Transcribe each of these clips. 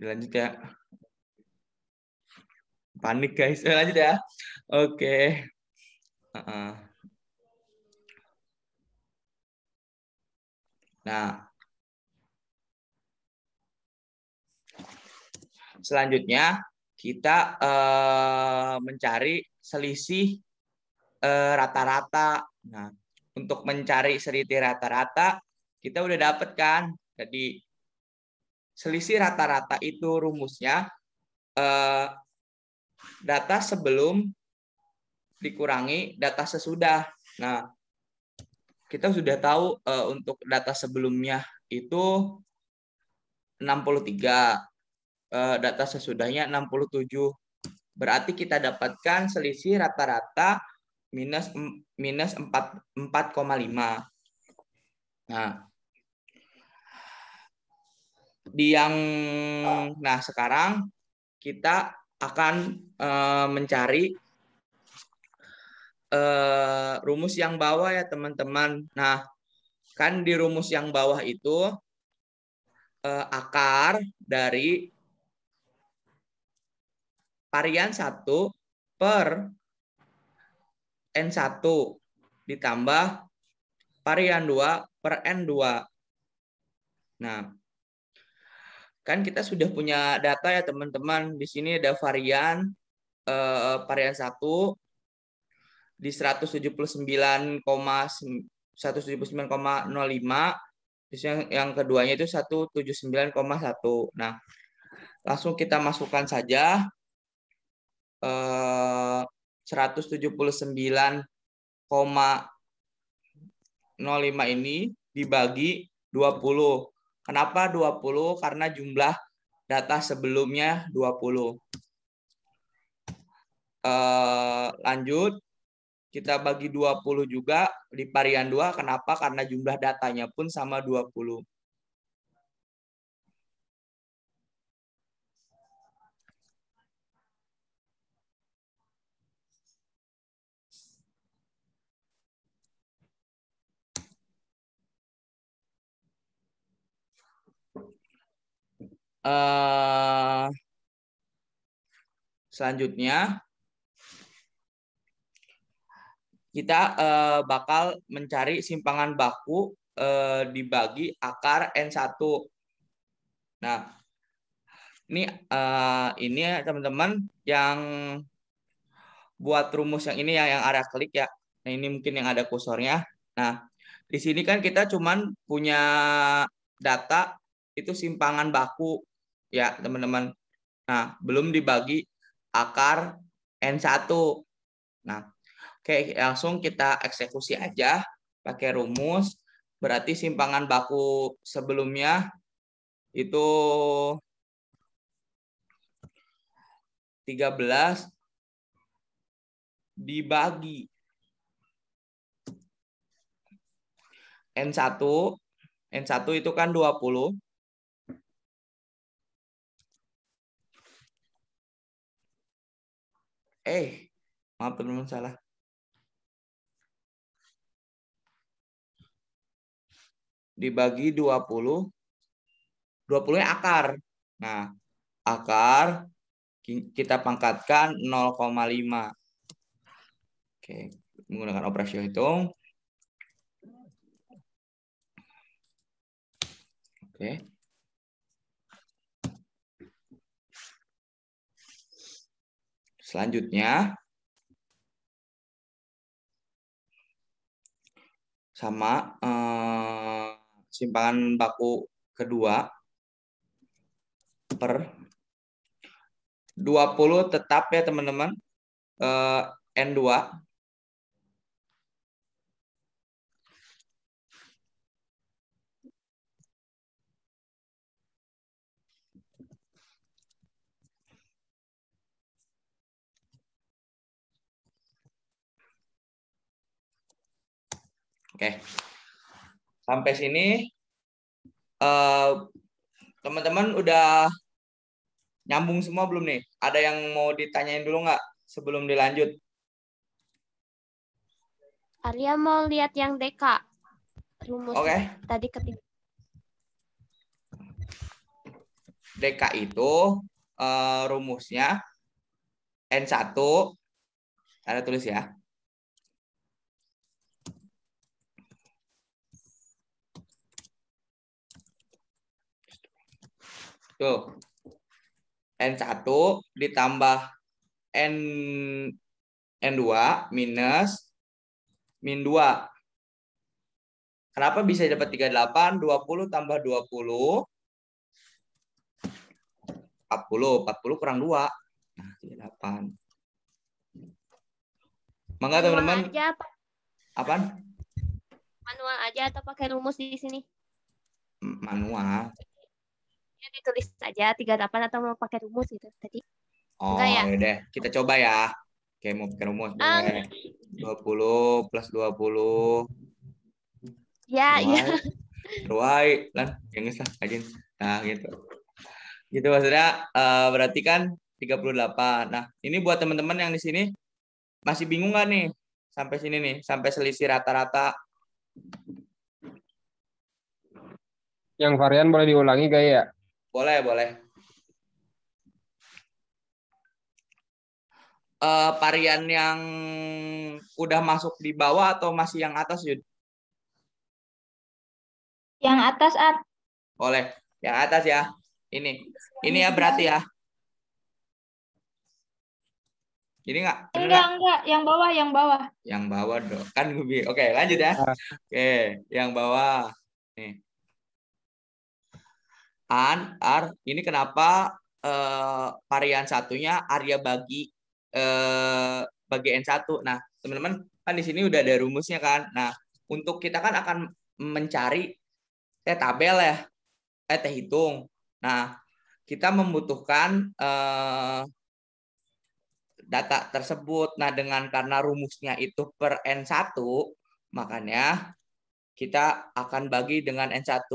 Lanjut ya. Panik guys. Lanjut ya. Oke. Nah, selanjutnya kita mencari selisih rata-rata. Nah, untuk mencari selisih rata-rata kita udah dapet kan. Jadi selisih rata-rata itu rumusnya data sebelum dikurangi data sesudah. Nah, kita sudah tahu untuk data sebelumnya itu 63, data sesudahnya 67. Berarti kita dapatkan selisih rata-rata minus 4,5. Nah, sekarang kita akan mencari rumus yang bawah ya teman-teman. Nah, kan di rumus yang bawah itu akar dari varian 1 per N1 ditambah varian 2 per N2. Nah, kan kita sudah punya data ya teman-teman. Di sini ada varian 1 di 179,05. Terus yang keduanya itu 179,1. Nah, langsung kita masukkan saja 179,05 ini dibagi 20. Kenapa 20? Karena jumlah data sebelumnya 20. Lanjut, kita bagi 20 juga di varian 2. Kenapa? Karena jumlah datanya pun sama 20. Selanjutnya kita bakal mencari simpangan baku dibagi akar N1. Nah, ini ya teman-teman yang buat rumus yang ini yang arah klik ya. Nah, ini mungkin yang ada kursornya. Nah, di sini kan kita cuman punya data itu simpangan baku ya, teman-teman. Nah, belum dibagi akar N1. Nah, oke, langsung kita eksekusi aja pakai rumus. Berarti simpangan baku sebelumnya itu 13 dibagi N1. N1 itu kan 20. Maaf teman-teman, salah. Dibagi 20. 20-nya akar. Nah, akar kita pangkatkan 0,5. Oke, menggunakan operasi hitung. Oke. Selanjutnya sama simpangan baku kedua per 20 tetap ya teman-teman, N2. Oke, sampai sini teman-teman udah nyambung semua belum nih? Ada yang mau ditanyain dulu nggak sebelum dilanjut? Arya mau lihat yang DK. Rumus Oke. tadi ketiga. DK itu rumusnya N1, ada tulis ya. Tuh. N1 ditambah N N2 minus min 2. Kenapa bisa dapat 38? 20 tambah 20. 40 kurang 2. Nah, 38. Mangga teman-teman. Apaan? Manual aja atau pakai rumus di sini? Manual. Ya, ditulis saja 38 atau mau pakai rumus gitu tadi. Oh, Enggak ya? yaudah. Kita coba ya. Oke, mau pakai rumus boleh. 20 plus 20. Ya, ya. Ruai. Lan, yang lah. Nah, gitu. Gitu maksudnya berarti kan 38. Nah, ini buat teman-teman yang di sini masih bingung nggak nih? Sampai sini nih. Sampai selisih rata-rata. Yang varian boleh diulangi gak ya? Boleh, boleh. Varian yang udah masuk di bawah atau masih yang atas, Yud? Yang atas, Boleh. Yang atas ya. Ini ya berarti ya. Jadi nggak? Enggak. Yang bawah, yang bawah. Yang bawah dong. Kan gue. Oke, lanjut ya. Oke, yang bawah. Nih. Ini kenapa varian satunya Arya bagi N1. Nah, teman-teman kan di sini udah ada rumusnya kan. Nah, untuk kita kan akan mencari tabel ya. Hitung. Nah, kita membutuhkan data tersebut. Nah, karena rumusnya itu per N1, makanya kita akan bagi dengan N1.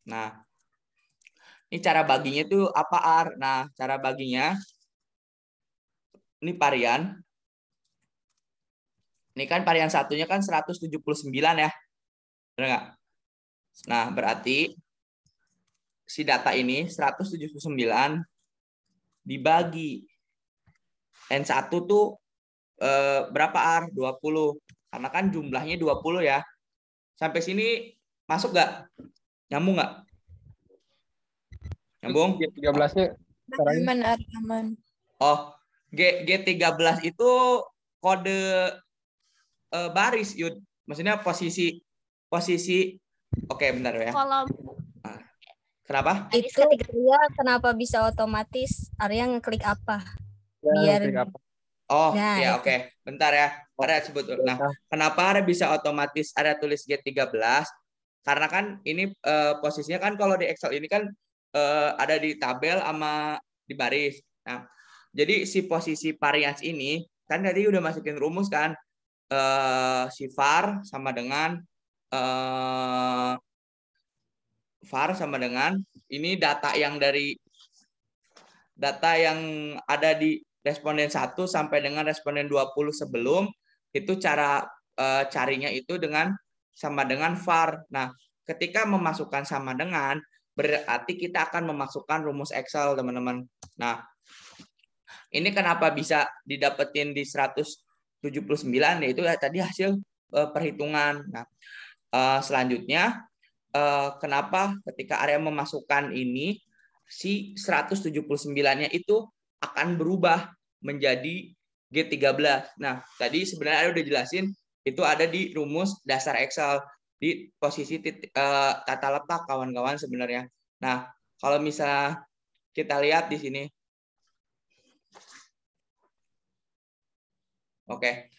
Nah, ini cara baginya itu apa, Ar? Nah, cara baginya, ini varian. Ini kan varian satunya kan 179 ya. Benar nggak? Nah, berarti si data ini 179 dibagi N1 tuh berapa, Ar? 20. Karena kan jumlahnya 20 ya. Sampai sini masuk nggak? Nyambung nggak? Nyambung? G13-nya Aman. Oh, G13 itu kode baris, Yud. Maksudnya posisi. Oke, bentar ya. Kolom. Kenapa? Itu dia kenapa bisa otomatis Arya ngeklik apa? Biar Oh, nah, ya itu. oke. Bentar ya. Ada sebut. Nah, kenapa ada bisa otomatis ada tulis G13? Karena kan ini posisinya kan kalau di Excel ini kan ada di tabel sama di baris. Nah, jadi si posisi varians ini kan tadi udah masukin rumus kan. Si var sama dengan ini data yang ada di responden 1 sampai dengan responden 20 sebelum itu cara carinya itu sama dengan var. Nah, ketika memasukkan sama dengan berarti kita akan memasukkan rumus Excel, teman-teman. Nah, ini kenapa bisa didapetin di 179 yaitu ya tadi hasil perhitungan. Nah, selanjutnya kenapa ketika Arya memasukkan ini si 179-nya itu akan berubah menjadi G13. Nah, tadi sebenarnya Arya udah jelasin itu ada di rumus dasar Excel di posisi tata letak kawan-kawan sebenarnya. Nah, kalau misalnya kita lihat di sini. Oke.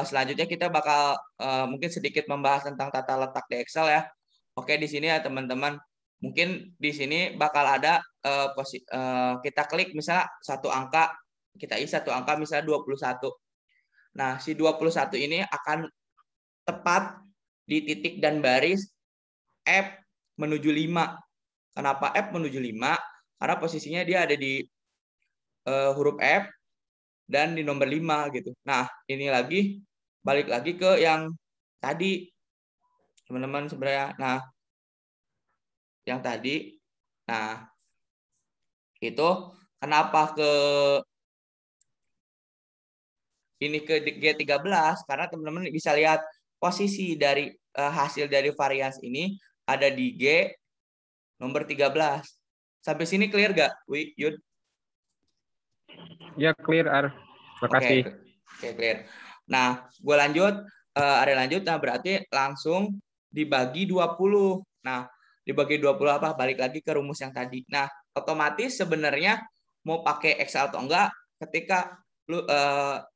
Selanjutnya kita bakal mungkin sedikit membahas tentang tata letak di Excel ya. Oke, di sini ya teman-teman. Mungkin di sini bakal ada kita klik misalnya satu angka, kita isi satu angka misalnya 21. Nah, si 21 ini akan tepat di titik dan baris F menuju 5. Kenapa F menuju 5? Karena posisinya dia ada di huruf F dan di nomor 5 gitu. Nah, ini lagi balik lagi ke yang tadi teman-teman sebenarnya. Nah, yang tadi Nah, itu kenapa ini ke G13? Karena teman-teman bisa lihat posisi dari hasil dari varians ini ada di G nomor 13. Sampai sini clear gak, Yud? Ya clear Ar. Makasih. Oke, clear. Nah, gue lanjut. Ada lanjut. Nah, berarti langsung dibagi 20. Nah, dibagi 20 apa? Balik lagi ke rumus yang tadi. Nah, otomatis sebenarnya mau pakai Excel atau enggak, ketika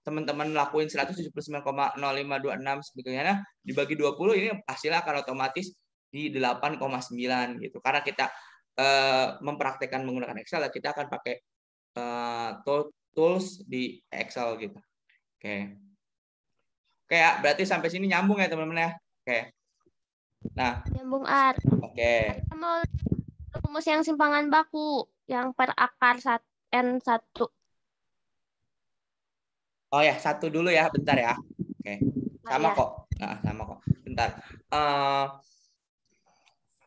teman-teman lakuin 179,0526 sebetulnya dibagi 20 ini hasilnya akan otomatis di 8,9 gitu. Karena kita mempraktekkan menggunakan Excel, kita akan pakai tools di Excel gitu. Oke. Oke ya, berarti sampai sini nyambung ya teman-teman ya. Oke. Nah, Nyambung Ar. oke. Kita mau rumus yang simpangan baku yang per akar N1. Oh ya, satu dulu ya, bentar ya. Oke. Sama ya. kok. Nah, sama kok. Bentar.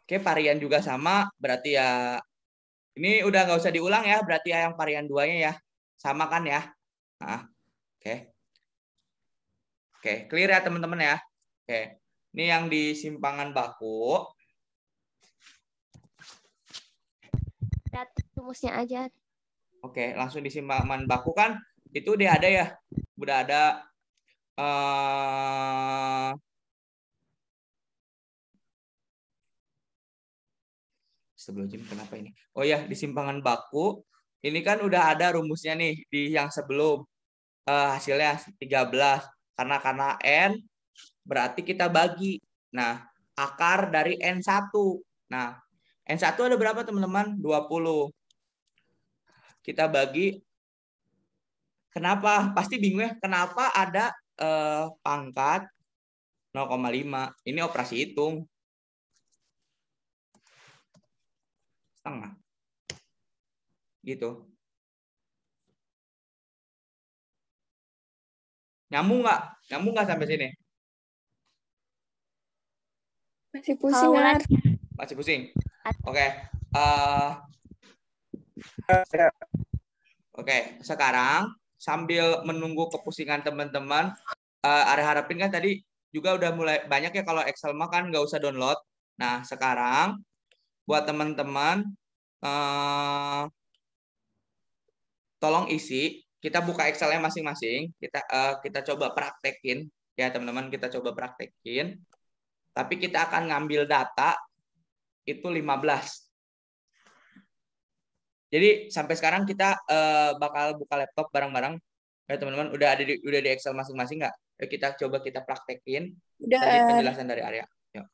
Oke, varian juga sama, berarti ya ini udah nggak usah diulang ya, berarti ya yang varian 2-nya ya. Sama kan ya? Nah, oke. Oke, clear ya teman-teman ya. Oke. Ini yang di simpangan baku. Lihat rumusnya aja. Oke, langsung di simpangan baku kan itu udah ada ya. Udah ada sebelum kenapa ini? Oh ya, di simpangan baku ini kan udah ada rumusnya nih di yang sebelum hasilnya 13 karena N berarti kita bagi. Nah, akar dari N1. Nah, N1 ada berapa teman-teman? 20. Kita bagi. Kenapa? Pasti bingung ya, kenapa ada pangkat 0,5? Ini operasi hitung. Setengah. Gitu. Nyambung nggak? Nyambung nggak sampai sini? Masih pusing, Ar. Masih pusing? Oke. Oke, sekarang sambil menunggu kepusingan teman-teman, Ari harapin kan tadi juga udah mulai banyak ya kalau Excel mah kan nggak usah download. Nah, sekarang buat teman-teman tolong isi, kita buka Excel-nya masing-masing, kita coba praktekin ya teman-teman, kita coba praktekin. Tapi kita akan ngambil data itu 15. Jadi sampai sekarang kita bakal buka laptop bareng-bareng. Ya teman-teman, udah di Excel masing-masing nggak? Kita coba kita praktekin. Udah. Tadi penjelasan dari Arya. Yuk.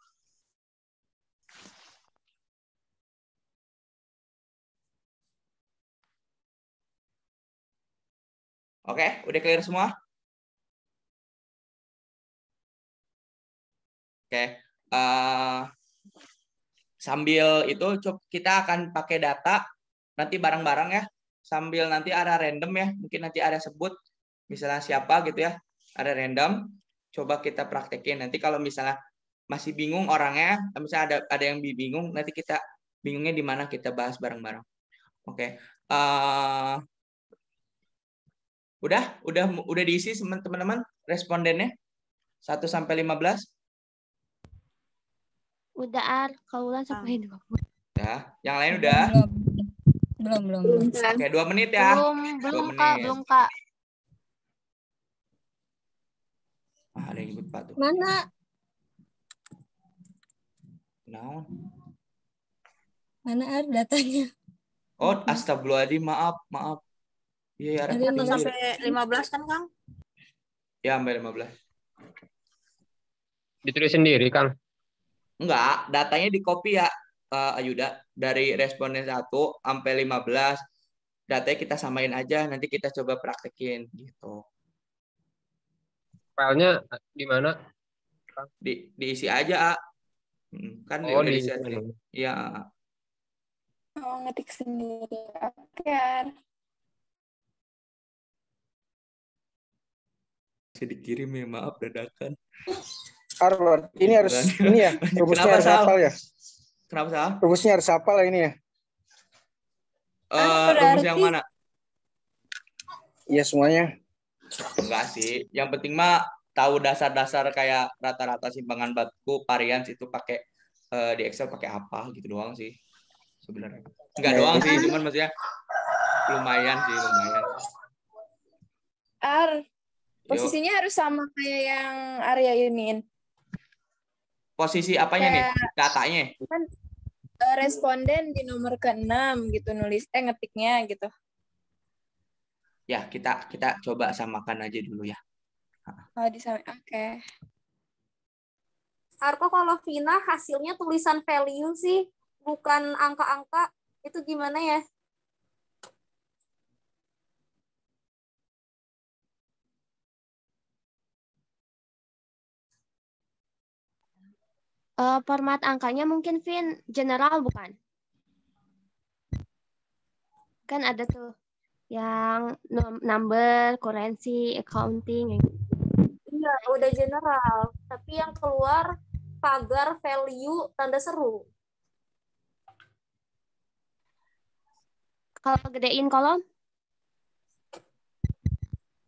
Oke, udah clear semua? Oke. Sambil itu kita akan pakai data nanti bareng-bareng ya. Sambil nanti ada random ya. Mungkin nanti ada sebut misalnya siapa gitu ya. Ada random. Coba kita praktekin. Nanti kalau misalnya masih bingung orangnya, misalnya ada yang bingung, nanti kita bingungnya di mana kita bahas bareng-bareng. Oke. Udah diisi teman-teman respondennya 1 sampai 15? Udah Ar, kaulan sampai 20. Ya, yang lain udah? Belum. Oke, 2 menit ya. Belum 2 Kak, menit. belum Kak. Ada yang ikut Pak tuh. Mana? No. Mana Ar datanya? Oh, astagfirullahaladzim, maaf. Iya, Ada yang sampai 15 kan, Kang? Ya, sampai 15. Ditulis sendiri, Kang. Enggak, datanya di copy ya, Ayuda. Dari responden 1 sampai 15. Datanya kita samain aja, nanti kita coba praktekin gitu. Filenya di mana? Diisi aja, A. Kan Oh, udah di diisi. Iya. Oh, ngetik sendiri. Oke, Ar. Masih dikirim ya, maaf dadakan. Arwar, ini harus ini ya, rumusnya harus hafal ya. Kenapa Sal? Rumusnya harus hafal ya ini ya. rumus yang mana? Iya semuanya. Enggak sih. Yang penting mah tahu dasar-dasar kayak rata-rata simpangan baku, varians itu pakai di Excel pakai apa gitu doang sih sebenarnya. Enggak doang sih, cuman maksudnya lumayan sih, lumayan. Yuk. Posisinya harus sama kayak yang Arya iniin. Posisi apanya nih? Datanya. Kan responden di nomor ke-6 gitu ngetiknya gitu. Ya, kita coba samakan aja dulu ya. Oh, Oke. Arko kalau Vina hasilnya tulisan value sih, bukan angka-angka. Itu gimana ya? Format angkanya mungkin Vin general bukan? Kan ada tuh yang number, currency, accounting. Iya, udah general. Tapi yang keluar pagar, value, tanda seru. Kalau gedein kolom,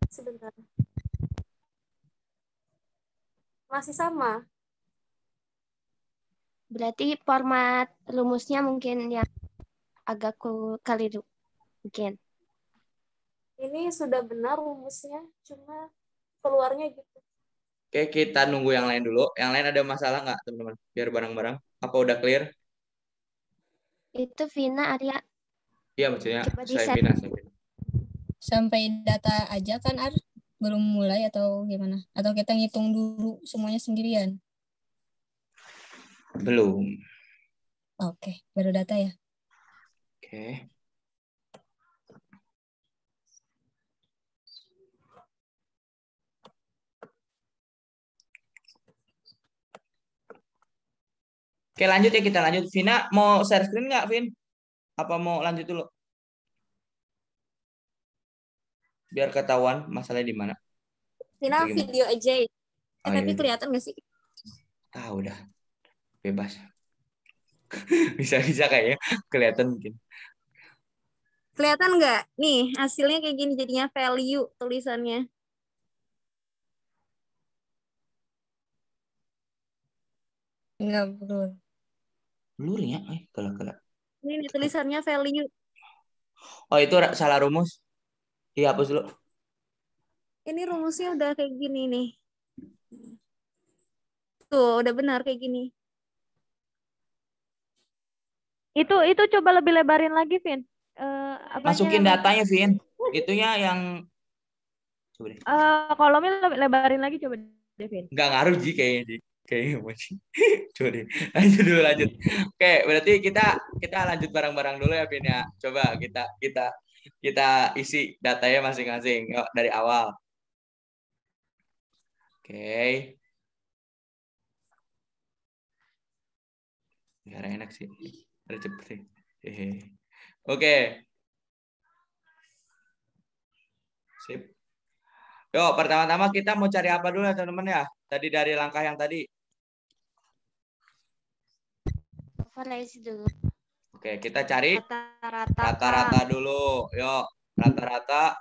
Sebentar. Masih sama. berarti format rumusnya mungkin yang agak keliru. Mungkin. Ini sudah benar rumusnya, cuma keluarnya gitu. Oke, kita nunggu yang lain dulu. Yang lain ada masalah nggak, teman-teman? Biar bareng-bareng. Apa udah clear? Itu Vina, Arya. Iya, maksudnya Coba saya di-share. Vina. Sampai data aja kan, Ar? Belum mulai atau gimana? Atau kita ngitung dulu semuanya sendirian? Belum. Oke, baru data ya. Oke. Oke, lanjut ya, kita lanjut. Vina, mau share screen nggak, Vin? Apa mau lanjut dulu? Biar ketahuan masalahnya di mana. Vina Atau gimana? video aja ya. Oh, Tapi iya. kelihatan nggak sih? Udah. Bebas. Bisa-bisa kayaknya. Kelihatan mungkin. Kelihatan nggak? Nih, hasilnya kayak gini jadinya value tulisannya. Enggak, betul. Blur ya? Kalau. Ini nih, tulisannya value. Oh, itu salah rumus. Iya, hapus dulu. Ini rumusnya udah kayak gini nih. Tuh, udah benar kayak gini. Itu coba lebih lebarin lagi, Vin. Masukin datanya, Vin. Itunya yang coba deh. Kolomnya lebarin lagi coba deh, Vin. Nggak ngaruh Ji kayaknya Ji. Kayaknya masih. Coba deh. Lanjut. Oke, berarti kita lanjut bareng-bareng dulu ya, Vin ya. Coba kita isi datanya masing-masing. Yuk, dari awal. Oke. Biar enak sih. Harus cepet sih. Oke. Sip. Yuk, pertama-tama kita mau cari apa dulu ya, teman-teman ya? Tadi dari langkah yang tadi. Average dulu. Oke, kita cari Rata-rata. rata-rata dulu. Yuk, rata-rata.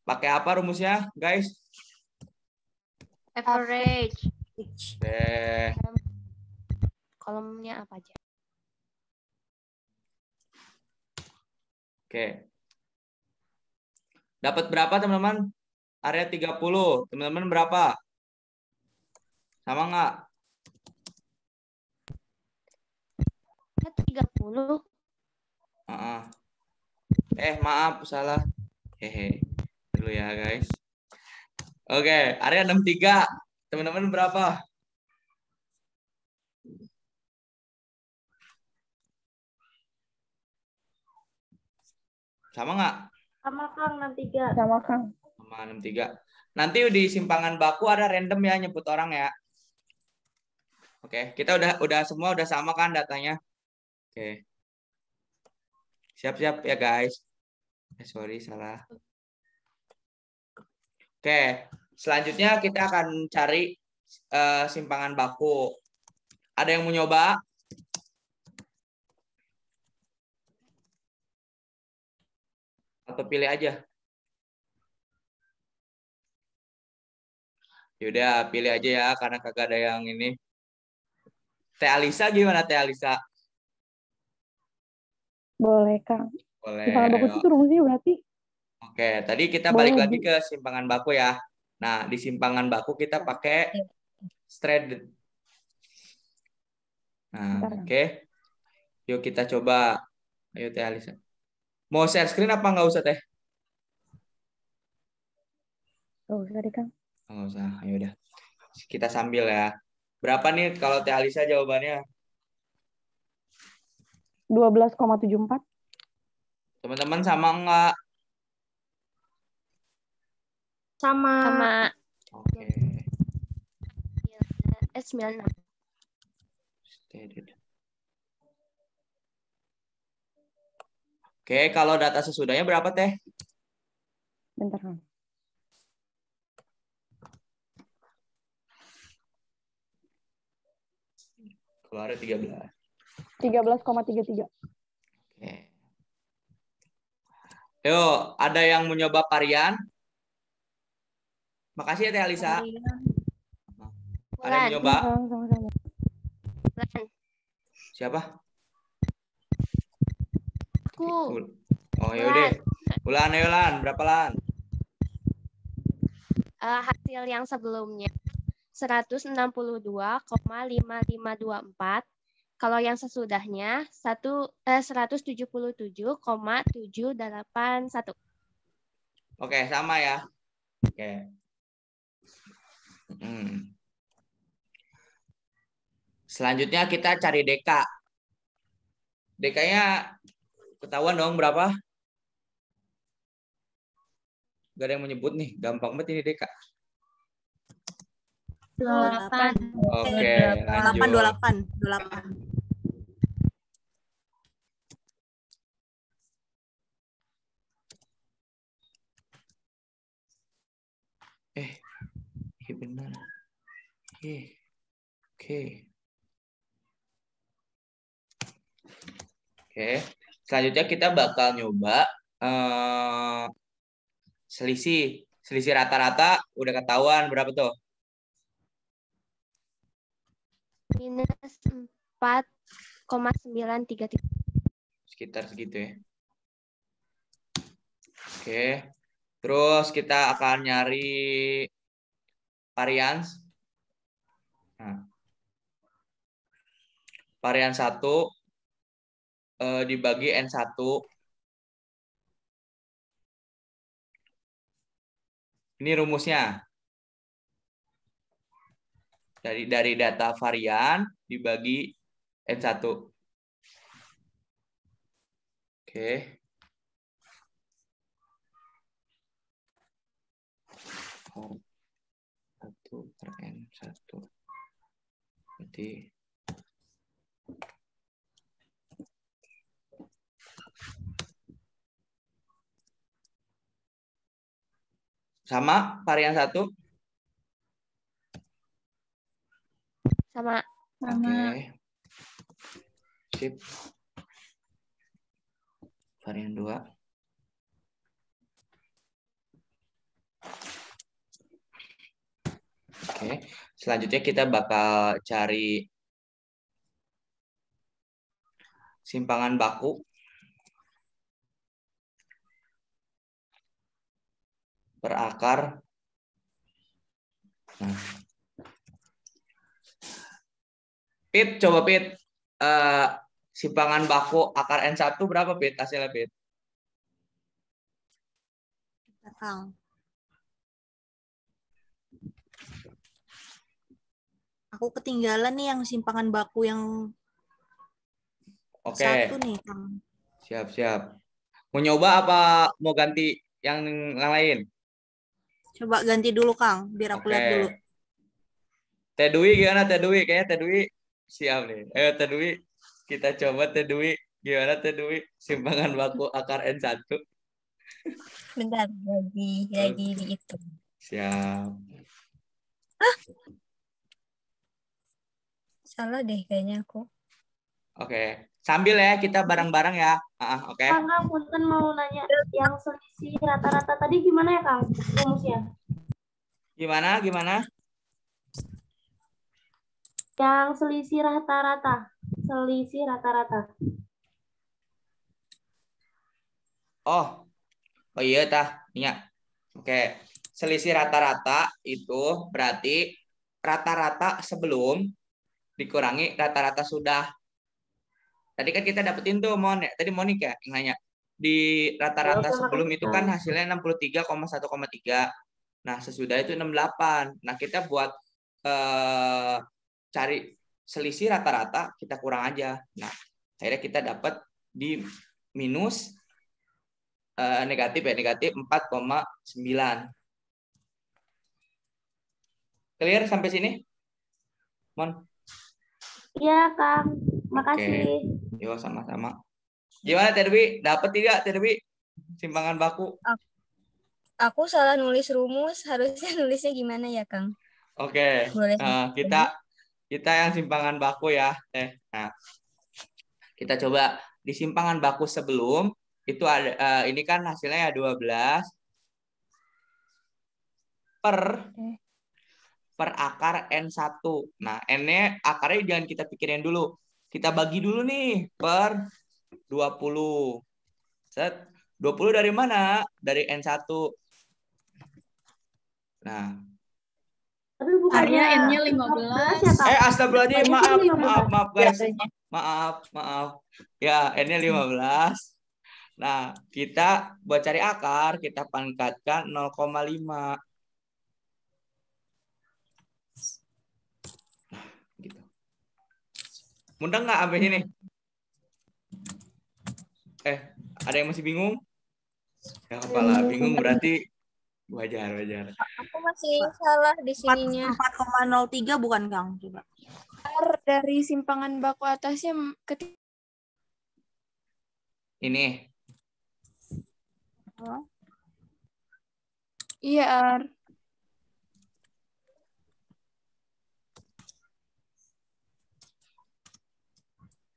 Pakai apa rumusnya, guys? Average. Oke. Kolomnya apa aja? Oke. Dapat berapa, teman-teman? Area 30. Teman-teman berapa? Sama nggak? 30. Maaf, salah. Dulu ya, guys. Oke, area 63. Teman-teman berapa? Sama nggak? Sama Kang 63. Sama Kang. Sama 63. Nanti di simpangan baku ada random ya nyebut orang ya. Oke, kita udah semua udah sama kan datanya? Oke. Siap-siap ya, guys. Sorry, salah. Oke, selanjutnya kita akan cari simpangan baku. Ada yang mau nyoba? Atau pilih aja? Yaudah, pilih aja ya, karena kagak ada yang ini. Teh Alisa gimana, Teh Alisa? Boleh, Kang. Boleh. Simpangan baku Ayo. itu rumusnya berarti? Oke, tadi kita Boleh, balik lagi Bu. ke simpangan baku ya. Nah, di simpangan baku kita pakai stranded. Nah, Bentar, Kang. oke. Yuk kita coba. Ayo Teh Alisa. Mau share screen apa nggak usah, Teh? Nggak usah deh, Kang. Nggak usah. Ayo udah. Kita sambil ya. Berapa nih kalau Teh Alisa jawabannya? 12,74. Teman-teman sama enggak? Sama. Sama Oke. 96. Steady. Oke, kalau data sesudahnya berapa, Teh? Bentar, Kang. Keluar 13. 13,33. Oke. Yuk, ada yang mau nyoba varian? Makasih ya Teh Alisa. Ada yang Bulan. nyoba? Kang, sama-sama. Bulan. Siapa? Aku. Oh yaudah. Ulan, ayo Lan. Berapa Lan? Hasil yang sebelumnya 162,5524. Kalau yang sesudahnya 177,781. Oke, sama ya. Oke. Selanjutnya kita cari deka. Dekanya ketahuan dong berapa? Gak ada yang menyebut nih. Gampang banget ini deka. 28. Oke, lanjut. 28. Iya benar. Oke. Selanjutnya kita bakal nyoba selisih rata-rata udah ketahuan berapa tuh? Minus 4,933. Sekitar segitu ya. Oke. Terus kita akan nyari varians. Nah. Varian 1 dibagi N1. Ini rumusnya. Dari data varian dibagi N1. Oke. Satu per N1. Berarti sama varian 1? Sama. Oke. Sip. Varian 2. Oke. Selanjutnya kita bakal cari simpangan baku. Per akar. Nah. Pit, coba Pit. Simpangan baku akar N1 berapa Pit hasilnya Pit? Kang. Aku ketinggalan nih yang simpangan baku yang Oke. 1 nih, Kang. Siap. Mau nyoba apa mau ganti yang lain? Coba ganti dulu, Kang, biar aku lihat dulu. Teh Dwi gimana Teh Dwi? Kayaknya Teh Dwi siap nih. Ayo Teh Dwi, kita coba Teh Dwi. Gimana Teh Dwi? Simpangan baku akar N1. Bentar, lagi dihitung. Siap. Salah deh kayaknya aku. Oke. Sambil ya kita bareng-bareng ya. Oke. Kang, punten mau nanya yang selisih rata-rata tadi gimana ya, Kang? Rumusnya? Gimana? Yang selisih rata-rata. Selisih rata-rata. Oh iya tah. Iya. Oke. Selisih rata-rata itu berarti rata-rata sebelum dikurangi rata-rata sudah. Tadi kan kita dapetin tuh Mon ya. Tadi Monik ya yang nanya. Di rata-rata sebelum itu kan hasilnya 63,1,3. Nah, sesudah itu 68. Nah, kita buat cari selisih rata-rata, kita kurang aja. Nah, akhirnya kita dapat di minus negatif 4,9. Clear sampai sini? Mon? Iya, Kang. Makasih. Oke. Yo, sama-sama. Gimana Terbi? Dapat tidak Terbi? Simpangan baku? Aku salah nulis rumus, harusnya nulisnya gimana ya, Kang? Oke. Boleh. Kita yang simpangan baku ya. Nah, kita coba di simpangan baku sebelum itu ada ini kan hasilnya ya 12 per akar N1. Nah, N-nya akarnya jangan kita pikirin dulu. Kita bagi dulu nih per 20. Set. 20 dari mana? Dari N1. Nah. Tapi bukannya N-nya 15. ya, Kang? Astagfirullahaladzim, Banyak maaf guys. Maaf. Ya, N-nya 15. Nah, kita buat cari akar, kita pangkatkan 0,5. Gitu. Mudah nggak sampai sini? Ada yang masih bingung? Ya, kepala bingung berarti wajar. Aku masih salah di sininya. 4,03 bukan, Kang? Coba. Dari simpangan baku atasnya ini. Iya, Ar.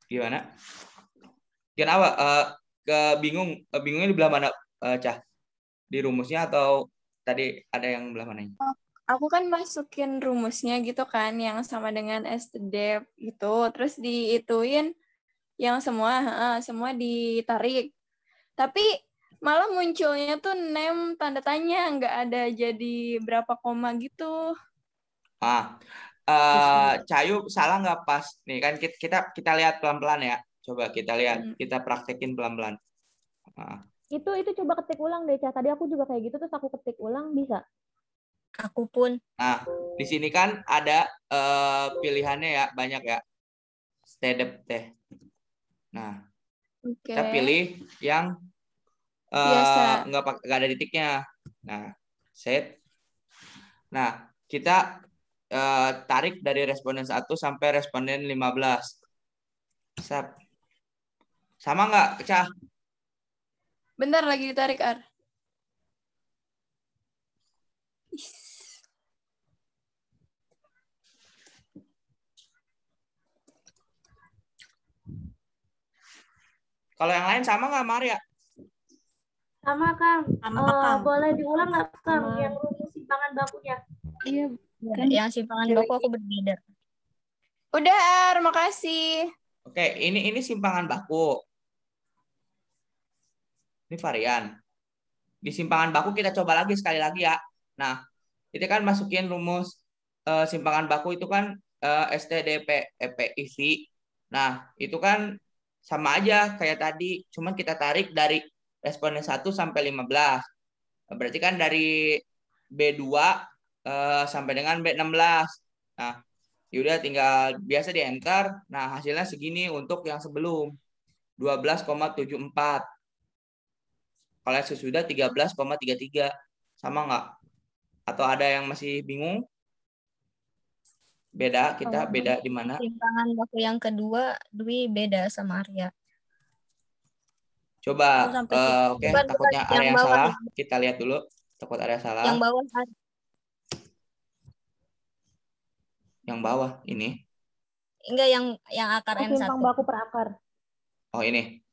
Gimana? Kenapa? Bingungnya di belah mana, Cah? Di rumusnya atau tadi ada yang belah mana? Aku kan masukin rumusnya gitu kan, yang sama dengan STDEP gitu. Terus diituin yang semua ditarik. Tapi malah munculnya tuh nem tanda tanya, nggak ada jadi berapa koma gitu. Cayu salah nggak pas? Nih kan kita lihat pelan-pelan ya. Coba kita lihat, kita praktekin pelan-pelan. Itu coba ketik ulang deh, Cah. Tadi aku juga kayak gitu, terus aku ketik ulang, bisa? Aku pun. Nah, di sini kan ada pilihannya ya, banyak ya. STDEP teh. Nah, kita pilih yang nggak ada titiknya. Nah, set. Nah, kita tarik dari responden 1 sampai responden 15. Sama nggak, Cah? Bentar lagi ditarik, Ar. Kalau yang lain sama nggak, Maria? Sama, Kang. Kang. Boleh diulang nggak, Kang, yang rumus simpangan bakunya? Iya. Yang simpangan baku aku berbeda. Udah, Ar. Makasih. Oke, ini simpangan baku. Ini varian. Di simpangan baku kita coba lagi sekali lagi ya. Nah, itu kan masukin rumus simpangan baku itu kan STDP EPIV. Nah, itu kan sama aja kayak tadi, cuman kita tarik dari responden 1 sampai 15. Berarti kan dari B2 sampai dengan B16. Nah, yaudah tinggal biasa di enter. Nah, hasilnya segini untuk yang sebelum 12,74. Kalau yang sesudah 13,33. Sama nggak? Atau ada yang masih bingung? Beda, kita beda di mana? Simpangan baku yang kedua, Dwi beda sama Arya. Coba, oke, takutnya ada yang salah. Kita lihat dulu. Takut ada yang salah. Yang bawah. Yang bawah, ini. Enggak yang akar N1. Simpang baku per akar. Oh ini.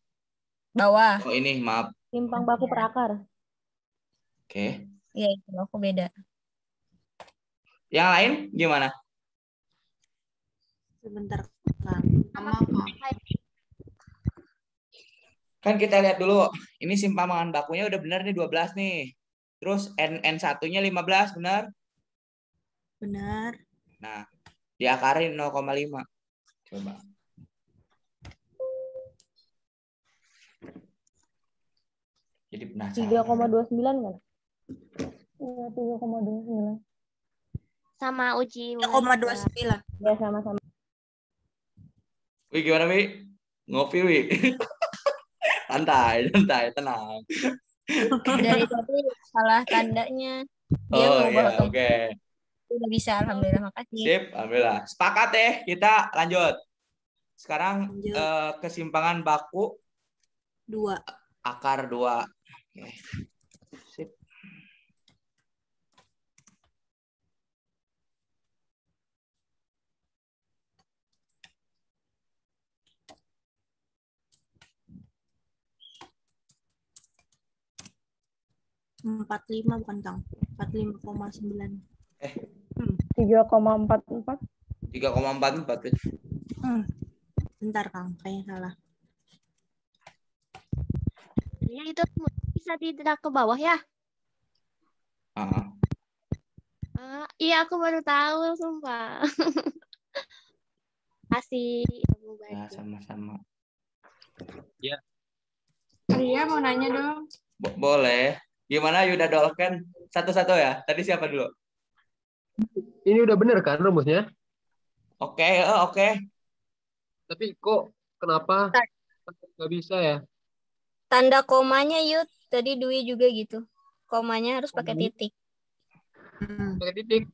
Bawah. Oh ini, maaf. Simpang baku per akar. Oke. Iya, itu aku beda. Yang lain gimana? Sebentar, Kang. Sama kok. Kan kita lihat dulu. Ini simpangan bakunya udah benar nih 12 nih. Terus N1-nya 15, benar? Benar. Nah, diakarin 0,5. Coba. Jadi penasaran. 3,29 kan? Iya, 3,29. Sama uji 3,29. Ya, sama-sama. Wih, gimana, Wi? Ngopi, Wi. Santai, tenang. Dari tadi salah tandanya. Dia Oh ngubah ya, oke. Udah bisa, alhamdulillah, makasih. Sip, alhamdulillah. Sepakat ya, kita lanjut. Sekarang Lanjut. kesimpangan baku 2. akar 2. Oke. Sip. Empat lima bukan, Kang. 45,9. 3,44. 3,44. Bentar, Kang. Kayaknya salah. Ya, itu bisa tidak ke bawah ya? Iya, aku baru tahu, sumpah. Kasih ilmu Ya, baru. sama-sama. Ria mau nanya dong. Boleh. Gimana Yuda Dolken? Satu-satu ya. Tadi siapa dulu? Ini udah bener kan rumusnya? Oke. Tapi kok kenapa nggak bisa ya? Tanda komanya yuk, tadi Dwi juga gitu. Komanya harus pakai titik. Pakai titik.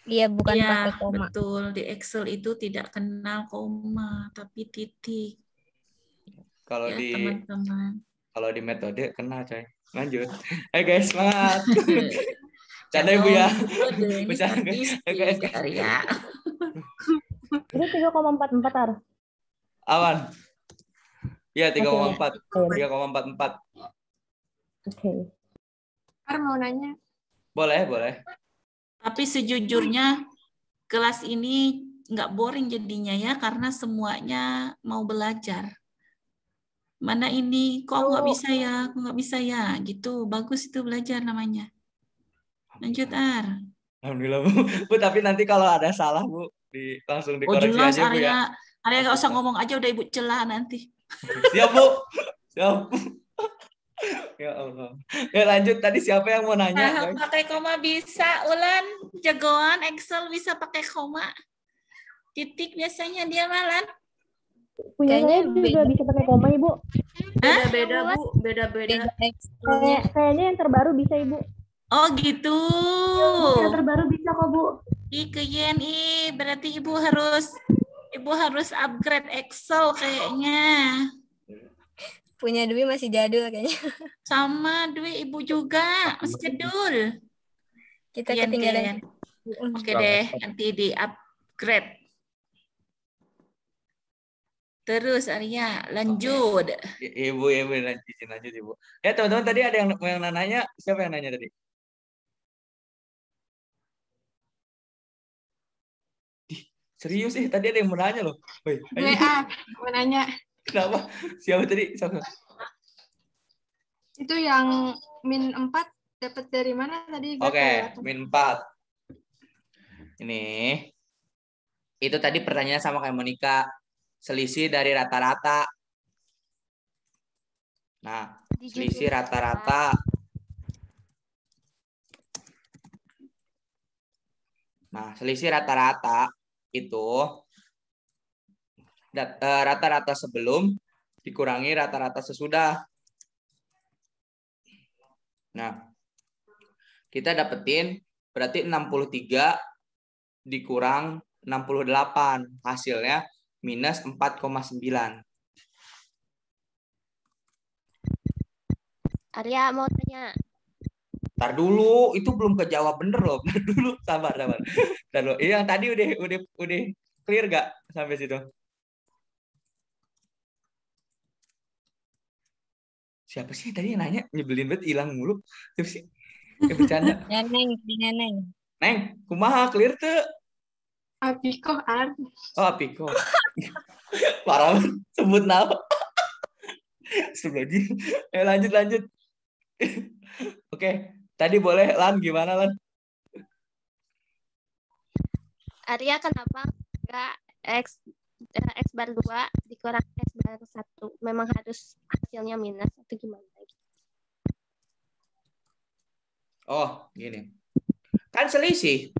Iya, bukan Iya, pakai koma. betul. Di Excel itu tidak kenal koma, tapi titik. Kalau Ya, di teman-teman. kalau di metode kenal, coy. Lanjut. Hai guys, semangat. Canda Ibu ya. Metode, ini Bercanda, statistik, guys. Arya. Itu 3,44 Ar. Awan. Iya, 3,4. Oke. 3,44. Oke. Ar mau nanya. Boleh. Tapi sejujurnya kelas ini nggak boring jadinya ya, karena semuanya mau belajar. Mana ini, kok nggak bisa ya, gitu. Bagus itu belajar namanya. Lanjut, Ar. Alhamdulillah, Bu. Bu, tapi nanti kalau ada salah, Bu, langsung Oh dikoreksi jelas, aja, Bu ya. Arya nggak usah ngomong aja, udah Ibu celah nanti. Siap, Bu. Siap. Ya Allah. Ya lanjut, tadi siapa yang mau nanya, guys? Pakai koma bisa, Ulan. Jagoan Excel bisa pakai koma. Titik biasanya dia malah. Punya saya juga bisa pakai koma, Ibu. Beda-beda, Bu. Beda-beda. Kayaknya yang terbaru bisa, Ibu. Oh gitu. Yang terbaru bisa kok, Bu. Ke YNI, berarti Ibu harus upgrade Excel kayaknya. Punya Dwi masih jadul kayaknya. Sama Dwi, Ibu juga masih jadul. Kita ketinggalan. Oke deh, nanti di upgrade. Terus Arya, lanjut. Ibu, lanjut Ibu. Ya teman-teman, tadi ada yang nanya, siapa yang nanya tadi? Serius sih, tadi ada yang mau nanya loh. Mau nanya. Kenapa? Siapa tadi? Siapa? Itu yang min 4 dapat dari mana tadi? Oke, min 4. Ini. Itu tadi pertanyaannya sama kayak Monica. Selisih dari rata-rata. Nah, selisih rata-rata. Nah, selisih rata-rata itu rata-rata sebelum dikurangi rata-rata sesudah. Nah, kita dapetin berarti 63 dikurang 68. Hasilnya minus 4,9. Arya mau tanya. Ntar dulu, itu belum kejawab bener loh. Ntar dulu, sabar. Ntar dulu. Yang tadi udah Clear gak sampai situ? Siapa sih tadi yang nanya? Nyebelin banget, hilang mulu. Siapa sih? Bercanda. Neneng. Neng, kumaha clear tuh? Apiko Ar. Oh, Apiko. Parah banget, sebut nama. Sebelum lanjut. Oke, tadi boleh Lan, gimana Lan? Arya kenapa nggak X bar 2 dikurang X bar 1? Memang harus hasilnya minus atau gimana? Oh, gini. Kan selisih.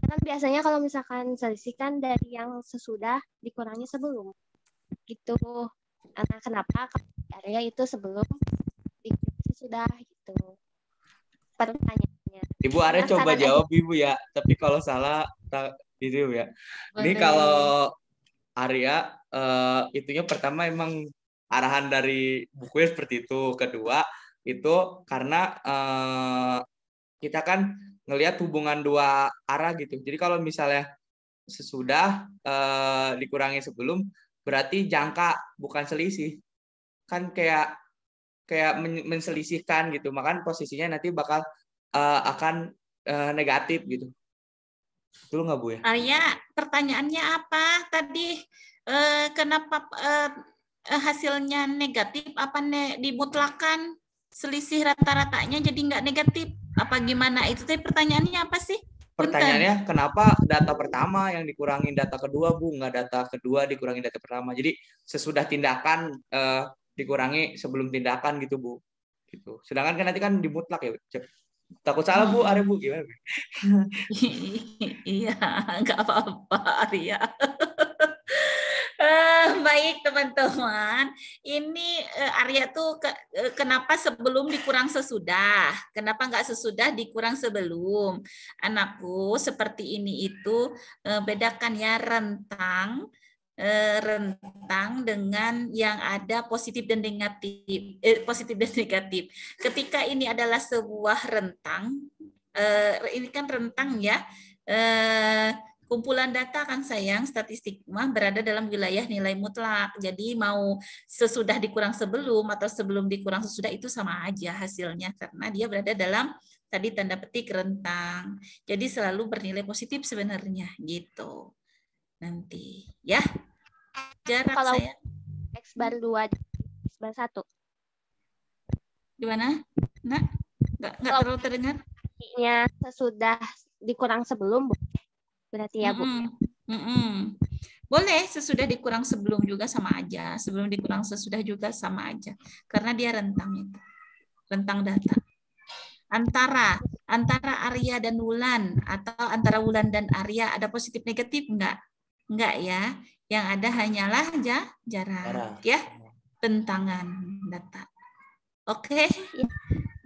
Kan biasanya kalau misalkan selisih kan dari yang sesudah dikurangi sebelum. Gitu. Karena kenapa Arya itu sebelum dikurangi sesudah gitu. Pertanyaannya. Ibu Arya coba jawab Ibu ya, tapi kalau salah itu ya. Ini Boleh. kalau Arya itunya pertama emang arahan dari buku seperti itu. Kedua itu karena kita kan ngelihat hubungan dua arah gitu. Jadi kalau misalnya sesudah dikurangi sebelum berarti jangka bukan selisih. Kan kayak menselisihkan gitu. Makanya posisinya nanti bakal akan negatif gitu. Betul nggak Bu ya? Arya, pertanyaannya apa tadi? Kenapa hasilnya negatif? Apa dimutlakan? Selisih rata-ratanya jadi nggak negatif? Apa gimana? Itu tadi pertanyaannya apa sih? Pertanyaannya kenapa data pertama yang dikurangin data kedua Bu, nggak data kedua dikurangin data pertama? Jadi sesudah tindakan dikurangi sebelum tindakan gitu Bu. Gitu. Sedangkan kan nanti kan dimutlak ya. Takut salah Bu, Arya Bu gimana? Iya, nggak apa-apa Arya. Baik teman-teman, ini Arya tuh kenapa sebelum dikurang sesudah? Kenapa nggak sesudah dikurang sebelum? Anakku seperti ini itu bedakan ya rentang dengan yang ada positif dan negatif. Positif dan negatif. Ketika ini adalah sebuah rentang, ini kan rentang ya. Kumpulan data kan sayang, statistik mah berada dalam wilayah nilai mutlak. Jadi mau sesudah dikurang sebelum atau sebelum dikurang sesudah itu sama aja hasilnya karena dia berada dalam tadi tanda petik rentang. Jadi selalu bernilai positif sebenarnya gitu. Nanti ya. Jarak kalau saya. X bar 2 X bar 1. Gimana? Nah, nggak terlalu terdengar. Artinya sesudah dikurang sebelum berarti ya Bu. Boleh sesudah dikurang sebelum juga sama aja. Sebelum dikurang sesudah juga sama aja. Karena dia rentang itu. Rentang data. Antara Arya dan Wulan atau antara Wulan dan Arya ada positif negatif enggak? Enggak ya. Yang ada hanyalah jarak ya. Bentangan data. Oke.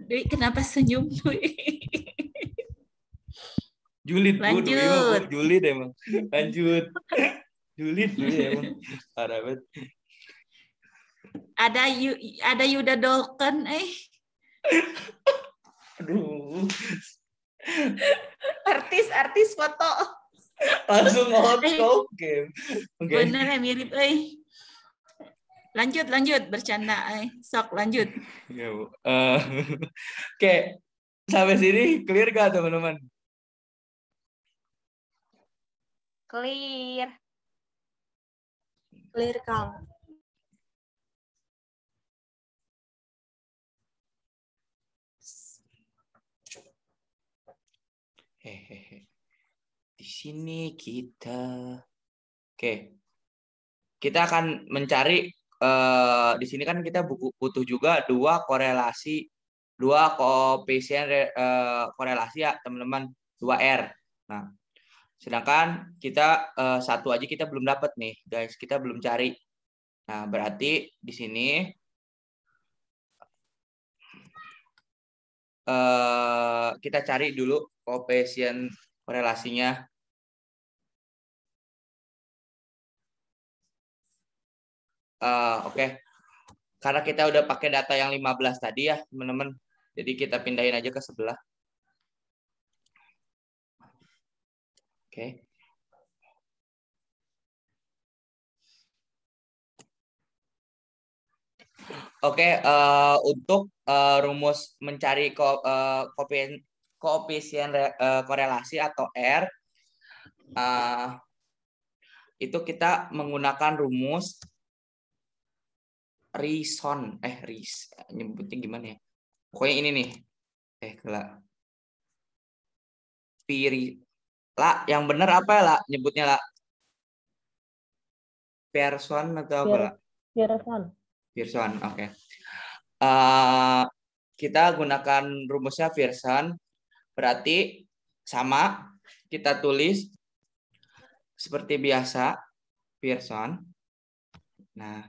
Dwi kenapa senyum Dwi? Julid, lanjut. Julid emang. Lanjut. Julid emang. Parah banget. Ada Yuda Dolken Aduh. Artis foto. Langsung out game. Okay. Bener ya mirip Lanjut bercanda sok lanjut. Ya, Bu. Oke. Sampai sini clear gak teman-teman? Clear. Clear Kang. Di sini kita kita akan mencari di sini kan kita butuh juga dua koefisien korelasi ya teman-teman, 2R. Nah, sedangkan kita satu aja kita belum dapat nih guys, kita belum cari. Nah, berarti di sini kita cari dulu koefisien korelasinya. Oke. Karena kita udah pakai data yang 15 tadi ya, teman-teman. Jadi kita pindahin aja ke sebelah. Oke. Oke, untuk rumus mencari koefisien korelasi atau R, itu kita menggunakan rumus Rison. Nyebutnya gimana ya? Pokoknya ini nih. Yang benar apa ya, lah? Nyebutnya lah. Pearson atau apa lah? Pearson, oke. Kita gunakan rumusnya Pearson. Berarti sama, kita tulis seperti biasa, Pearson. Nah,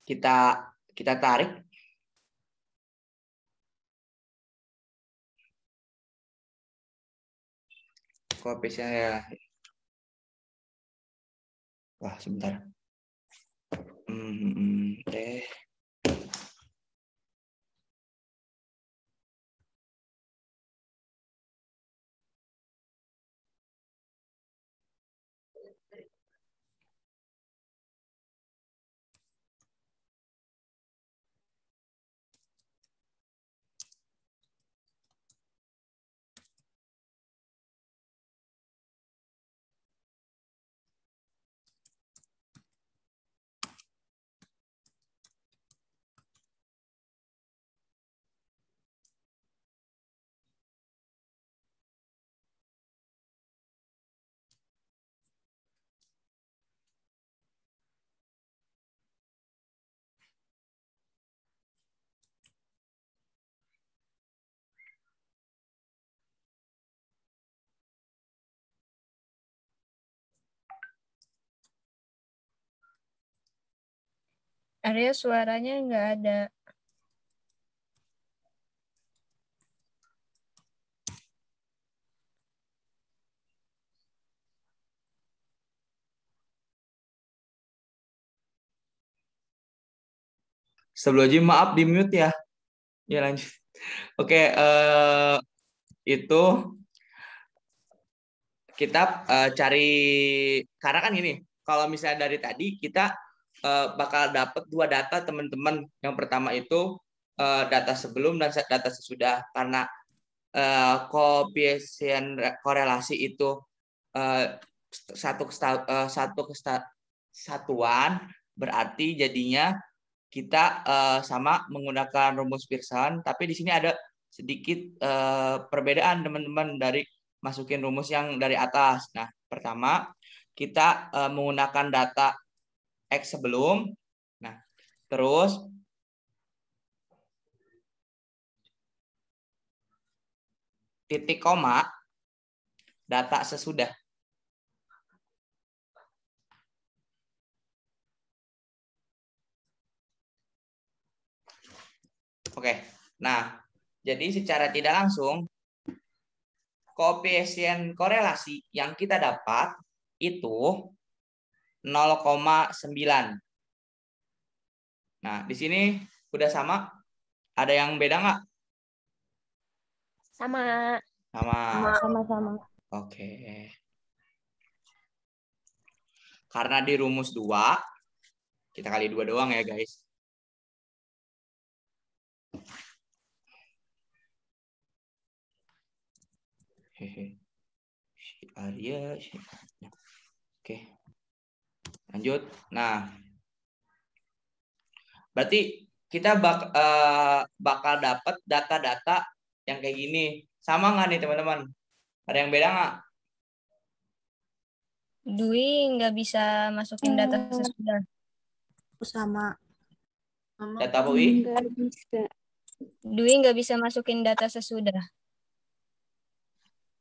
kita tarik. Koefisiennya. Wah, sebentar. Arya suaranya nggak ada. Sebelumnya maaf di mute ya. Ya lanjut. Oke, itu kita cari, karena kan ini, kalau misalnya dari tadi kita bakal dapat dua data teman-teman. Yang pertama itu data sebelum dan data sesudah, karena koefisien korelasi itu satu kesatuan, berarti jadinya kita sama menggunakan rumus Pearson, tapi di sini ada sedikit perbedaan teman-teman dari masukin rumus yang dari atas. Nah, pertama kita menggunakan data X sebelum, nah terus titik koma data sesudah. Oke, nah jadi secara tidak langsung koefisien korelasi yang kita dapat itu 0,9. Nah, di sini udah sama. Ada yang beda nggak? Sama. Sama-sama. Oke. Karena di rumus 2, kita kali 2 doang ya, guys. Arya. Oke. Lanjut. Nah, berarti kita bakal dapat data-data yang kayak gini. Sama nggak nih teman-teman? Ada yang beda nggak? Dwi nggak bisa masukin data sesudah. Sama. Data apa, Wi? Nggak bisa. Dwi nggak bisa masukin data sesudah.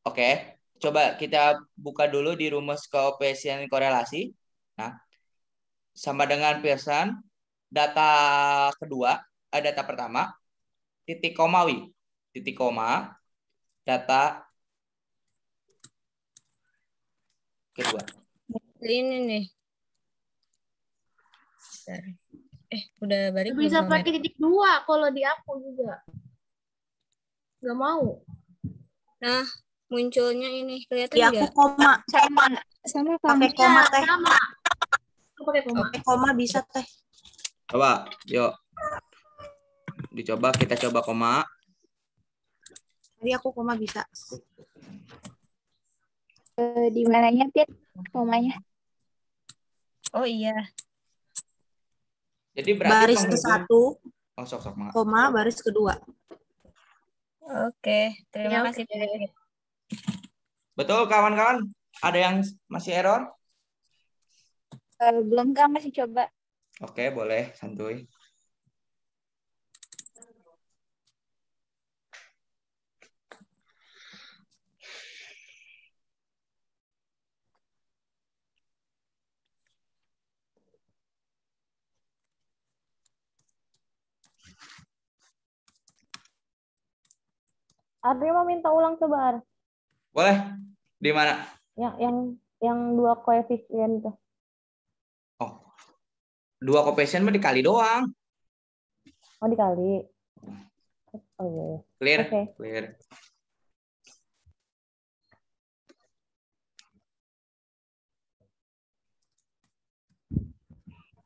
Oke, coba kita buka dulu di rumus koefisien korelasi. Nah, sama dengan Pearson, data kedua, data pertama, titik koma, Wi. Titik koma, data kedua. Ini nih. Udah balik. Bisa pakai titik 2 kalau di aku juga. Gak mau. Nah, munculnya ini kelihatan di aku koma sama pakai koma teh. Sama. Aku pakai koma. Pakai koma bisa teh. Coba, yuk. Kita coba koma. Tadi aku koma bisa. Di mananya, Tit? Komanya. Oh iya. Jadi berarti Baris penghubung. ke-1, Oh, sok-sok, Mak. koma, baris kedua. Oke, terima Ya, kasih. oke. Betul, kawan-kawan? Ada yang masih error? Belum, Kak, masih coba. Oke, boleh. Santuy. Ardi mau minta ulang coba, Ar. Boleh? Di mana? Yang dua koefisien itu. Oh, 2 koefisien mah dikali doang. Oh, dikali. Oh iya. Clear? Oke. Clear.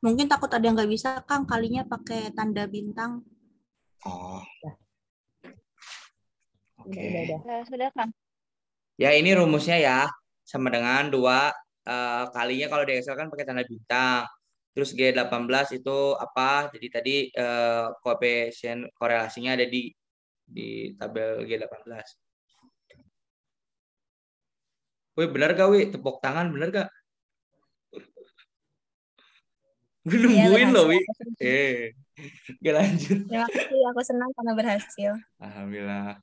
Mungkin takut ada yang nggak bisa, Kang, kalinya pakai tanda bintang. Oh. Oke. Sudah, Kang. Ya, ini rumusnya ya. Sama dengan 2 kalinya kalau di Excel kan pakai tanda bintang. Terus G18 itu apa? Jadi tadi koefisien korelasinya ada di tabel G18. Wih, benar gak, Wih? Tepuk tangan, benar gak? Gue Iya, nungguin loh, Wih. berhasil. Oke, lanjut. Terima kasih, aku senang karena berhasil. Alhamdulillah.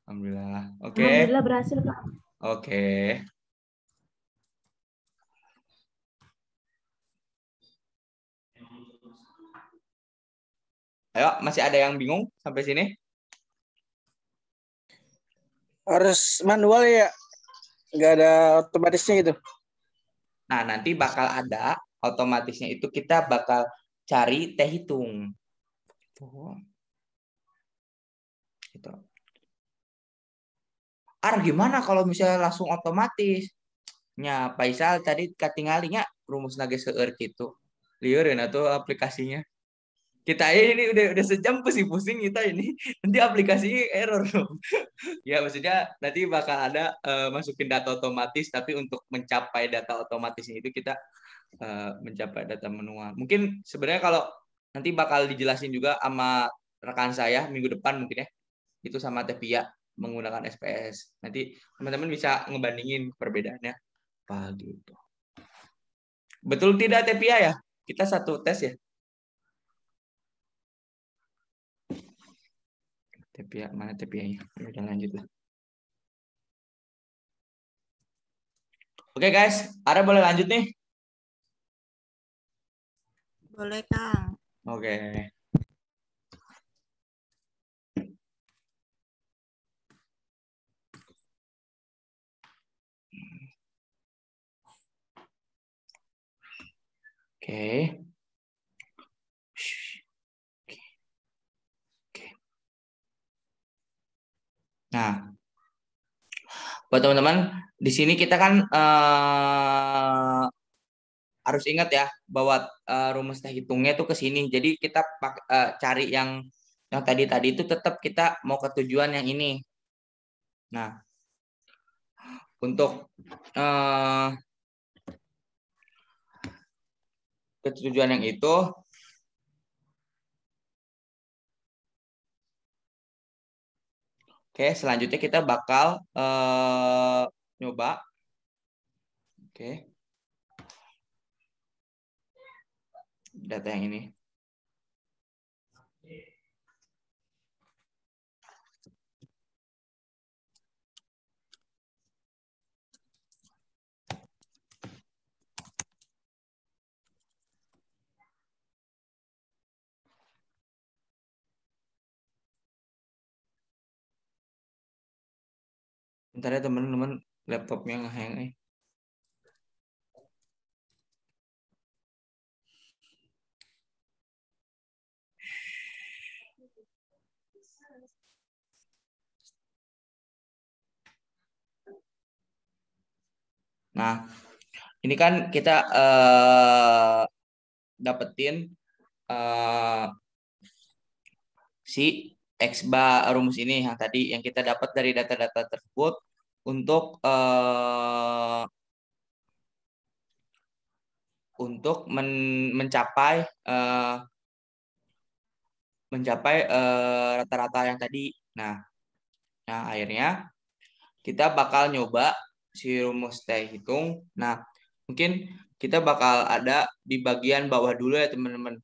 Alhamdulillah. Oke. Alhamdulillah berhasil, Kak. Oke. Ayo, masih ada yang bingung sampai sini? Harus manual ya? Nggak ada otomatisnya gitu? Nah, nanti bakal ada otomatisnya itu kita bakal cari teh hitung. Gitu. Gimana kalau misalnya langsung otomatis? Nya, Faisal tadi katingalinya rumus nage seueur gitu. Lieureun atuh aplikasinya. Kita ini udah sejam pusing-pusing kita ini. Nanti aplikasinya error dong. Ya maksudnya nanti bakal ada masukin data otomatis, tapi untuk mencapai data otomatisnya itu kita mencapai data manual. Mungkin sebenarnya kalau nanti bakal dijelasin juga sama rekan saya minggu depan mungkin ya. Itu sama Tevia menggunakan SPS. Nanti teman-teman bisa ngebandingin perbedaannya apa gitu. Betul tidak Tevia ya? Kita satu tes ya. Tevia, mana Tevia-nya? Udah lanjut lah. Oke guys, Ara boleh lanjut nih? Boleh, Kang. Oke. Oke. Nah, buat teman-teman, di sini kita kan harus ingat ya bahwa rumus teh hitungnya itu ke sini. Jadi kita cari yang tadi itu tetap kita mau ke tujuan yang ini. Nah, untuk ke tujuan yang itu oke, selanjutnya kita bakal nyoba. Oke. Data yang ini. Bentar ya teman-teman, laptopnya nge-hang. Nah, ini kan kita dapetin si X bar rumus ini yang tadi yang kita dapat dari data-data tersebut untuk mencapai rata-rata yang tadi. Nah, akhirnya kita bakal nyoba si rumus T hitung. Nah, mungkin kita bakal ada di bagian bawah dulu ya teman-teman.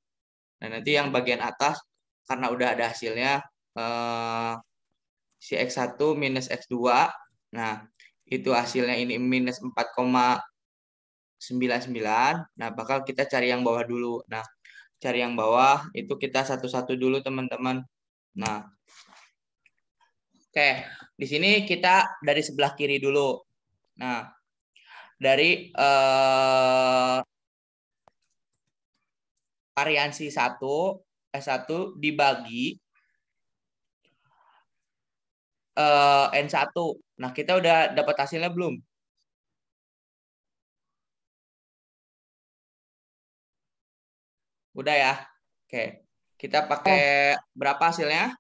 Nah, nanti yang bagian atas karena udah ada hasilnya si X1 minus X2. Nah, itu hasilnya ini minus 4,99. Nah, bakal kita cari yang bawah dulu. Nah, cari yang bawah itu kita satu-satu dulu teman-teman. Nah, oke, di sini kita dari sebelah kiri dulu. Nah, dari variansi 1 S1 dibagi N1. Nah, kita udah dapat hasilnya belum? Udah ya? Oke. Kita pakai berapa hasilnya?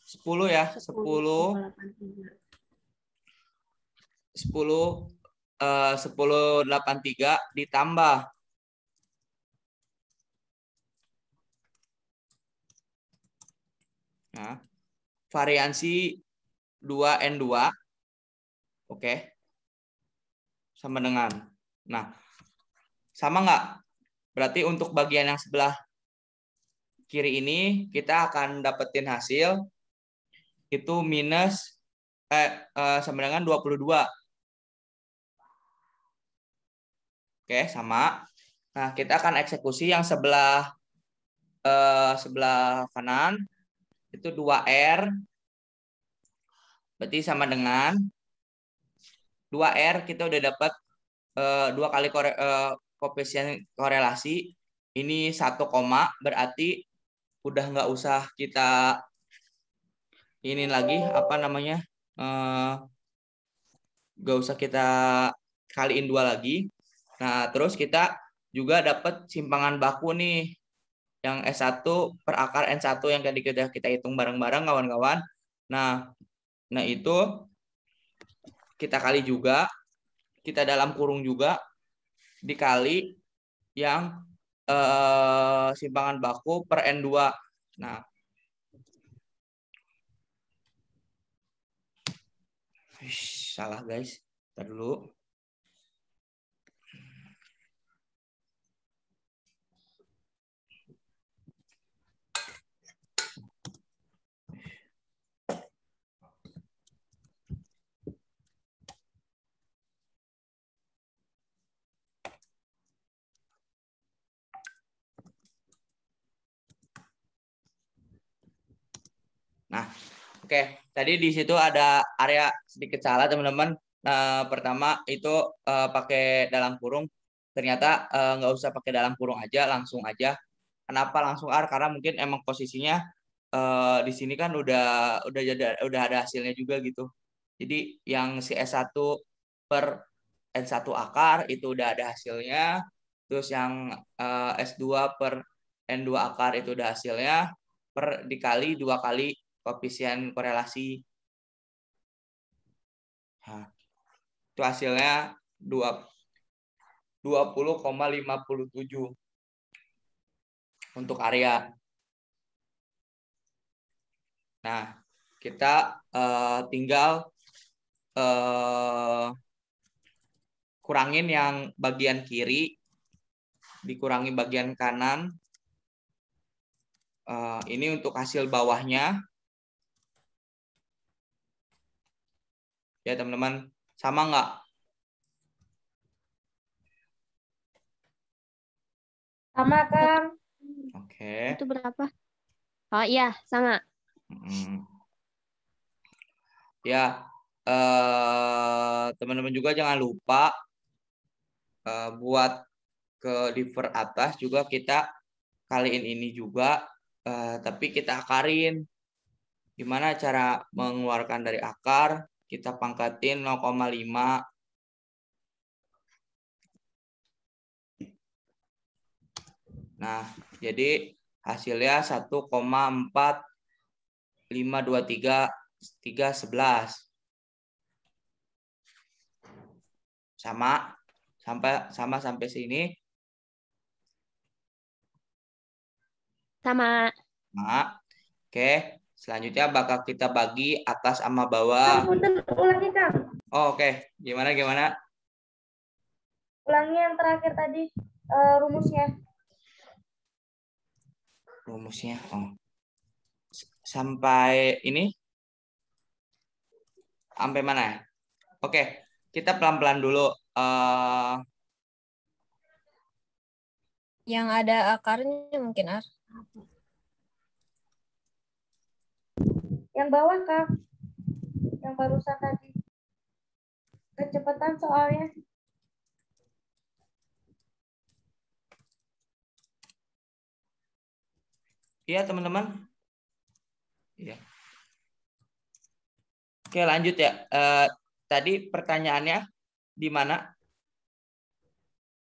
10 ya? 10,83 ditambah variansi 2N2. Oke. Sama dengan. Nah, sama nggak? Berarti untuk bagian yang sebelah kiri ini kita akan dapetin hasil itu minus sama dengan 22. Oke, sama. Nah, kita akan eksekusi yang sebelah kanan itu 2R. Berarti sama dengan 2R kita udah dapat 2 kali koefisien korelasi. Ini 1 koma, berarti udah nggak usah kita ini lagi apa namanya, nggak usah kita kaliin 2 lagi. Nah, terus kita juga dapat simpangan baku nih yang S1 per akar N1 yang tadi kita hitung bareng-bareng kawan-kawan. Nah itu kita kali juga, kita dalam kurung juga dikali yang simpangan baku per N2. Nah, salah guys. Ntar dulu. Nah, oke. Tadi di situ ada area sedikit salah teman-teman. Pertama itu pakai dalam kurung. Ternyata nggak usah pakai dalam kurung aja, langsung aja. Kenapa langsung R? Karena mungkin emang posisinya di sini kan udah ada hasilnya juga gitu. Jadi yang si S1 per N1 akar itu udah ada hasilnya. Terus yang S2 per N2 akar itu udah hasilnya. Per dikali 2 kali koefisien korelasi. Nah, itu hasilnya 20,57 untuk area. Nah, kita tinggal kurangin yang bagian kiri, dikurangi bagian kanan. Ini untuk hasil bawahnya. Ya teman-teman, sama nggak? Sama, Kang. Oke. Itu berapa? Oh iya, sama. Ya, teman-teman juga jangan lupa buat ke diver atas juga kita kaliin ini juga, tapi kita akarin. Gimana cara mengeluarkan dari akar? Kita pangkatin 0,5. Nah, jadi hasilnya 1,4523311. Sama sampai sini. Sama. Nah, oke. Selanjutnya bakal kita bagi atas sama bawah. Punten, ulangi Kang. Oh, oke. Gimana? Ulangi yang terakhir tadi rumusnya. Rumusnya. Oh. Sampai ini? Sampai mana ya? Oke. Kita pelan-pelan dulu. Yang ada akarnya mungkin Ar. Yang bawah Kang. Yang barusan tadi. Kecepatan soalnya. Iya, teman-teman. Iya. Oke, lanjut ya. Tadi pertanyaannya di mana?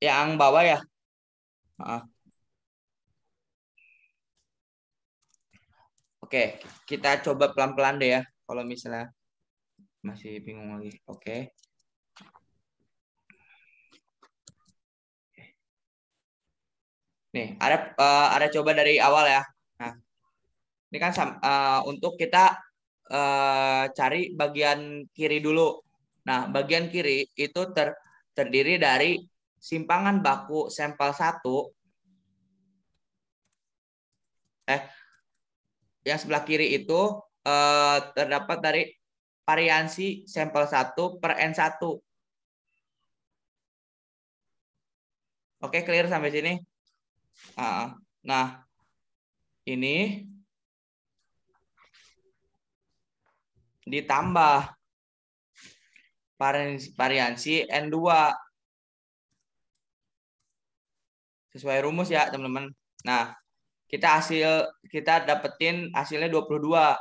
Yang bawah ya? Oke, kita coba pelan-pelan deh ya. Kalau misalnya masih bingung lagi. Oke. Nih, ada coba dari awal ya. Nah, ini kan untuk kita cari bagian kiri dulu. Nah, bagian kiri itu terdiri dari simpangan baku sampel 1. Yang sebelah kiri itu terdapat dari variansi sampel 1 per N1. Oke, clear sampai sini? Nah, ini ditambah variansi N2. Sesuai rumus ya, teman-teman. Nah, kita dapetin hasilnya 22.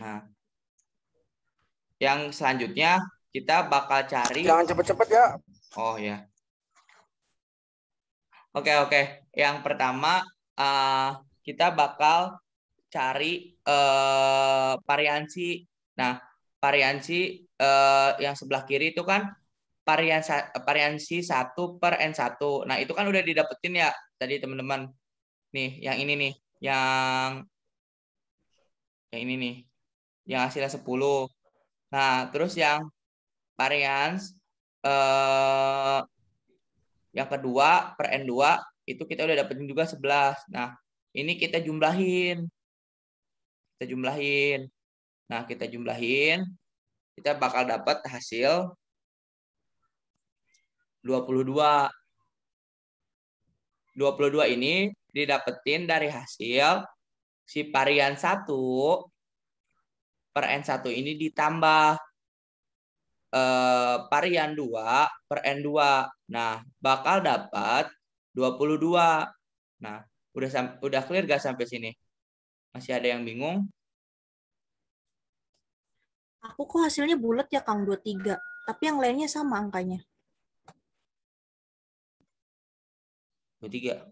Nah, yang selanjutnya kita bakal cari. Jangan cepet-cepet ya. Oh ya. Oke. Yang pertama kita bakal cari variansi. Nah, variansi yang sebelah kiri itu kan variansi 1 per N1. Nah, itu kan udah didapetin ya tadi teman-teman. Nih, yang ini nih. Yang ini nih. Yang hasilnya 10. Nah, terus yang varians yang kedua per N2 itu kita udah dapetin juga 11. Nah, ini kita jumlahin. Nah, kita jumlahin. Kita bakal dapat hasil 22. 22 ini didapetin dari hasil si varian 1 per N1 ini ditambah varian 2 per N2. Nah, bakal dapat 22. Nah, udah clear gak sampai sini? Masih ada yang bingung? Aku kok hasilnya bulat ya Kang 23, tapi yang lainnya sama angkanya. 23.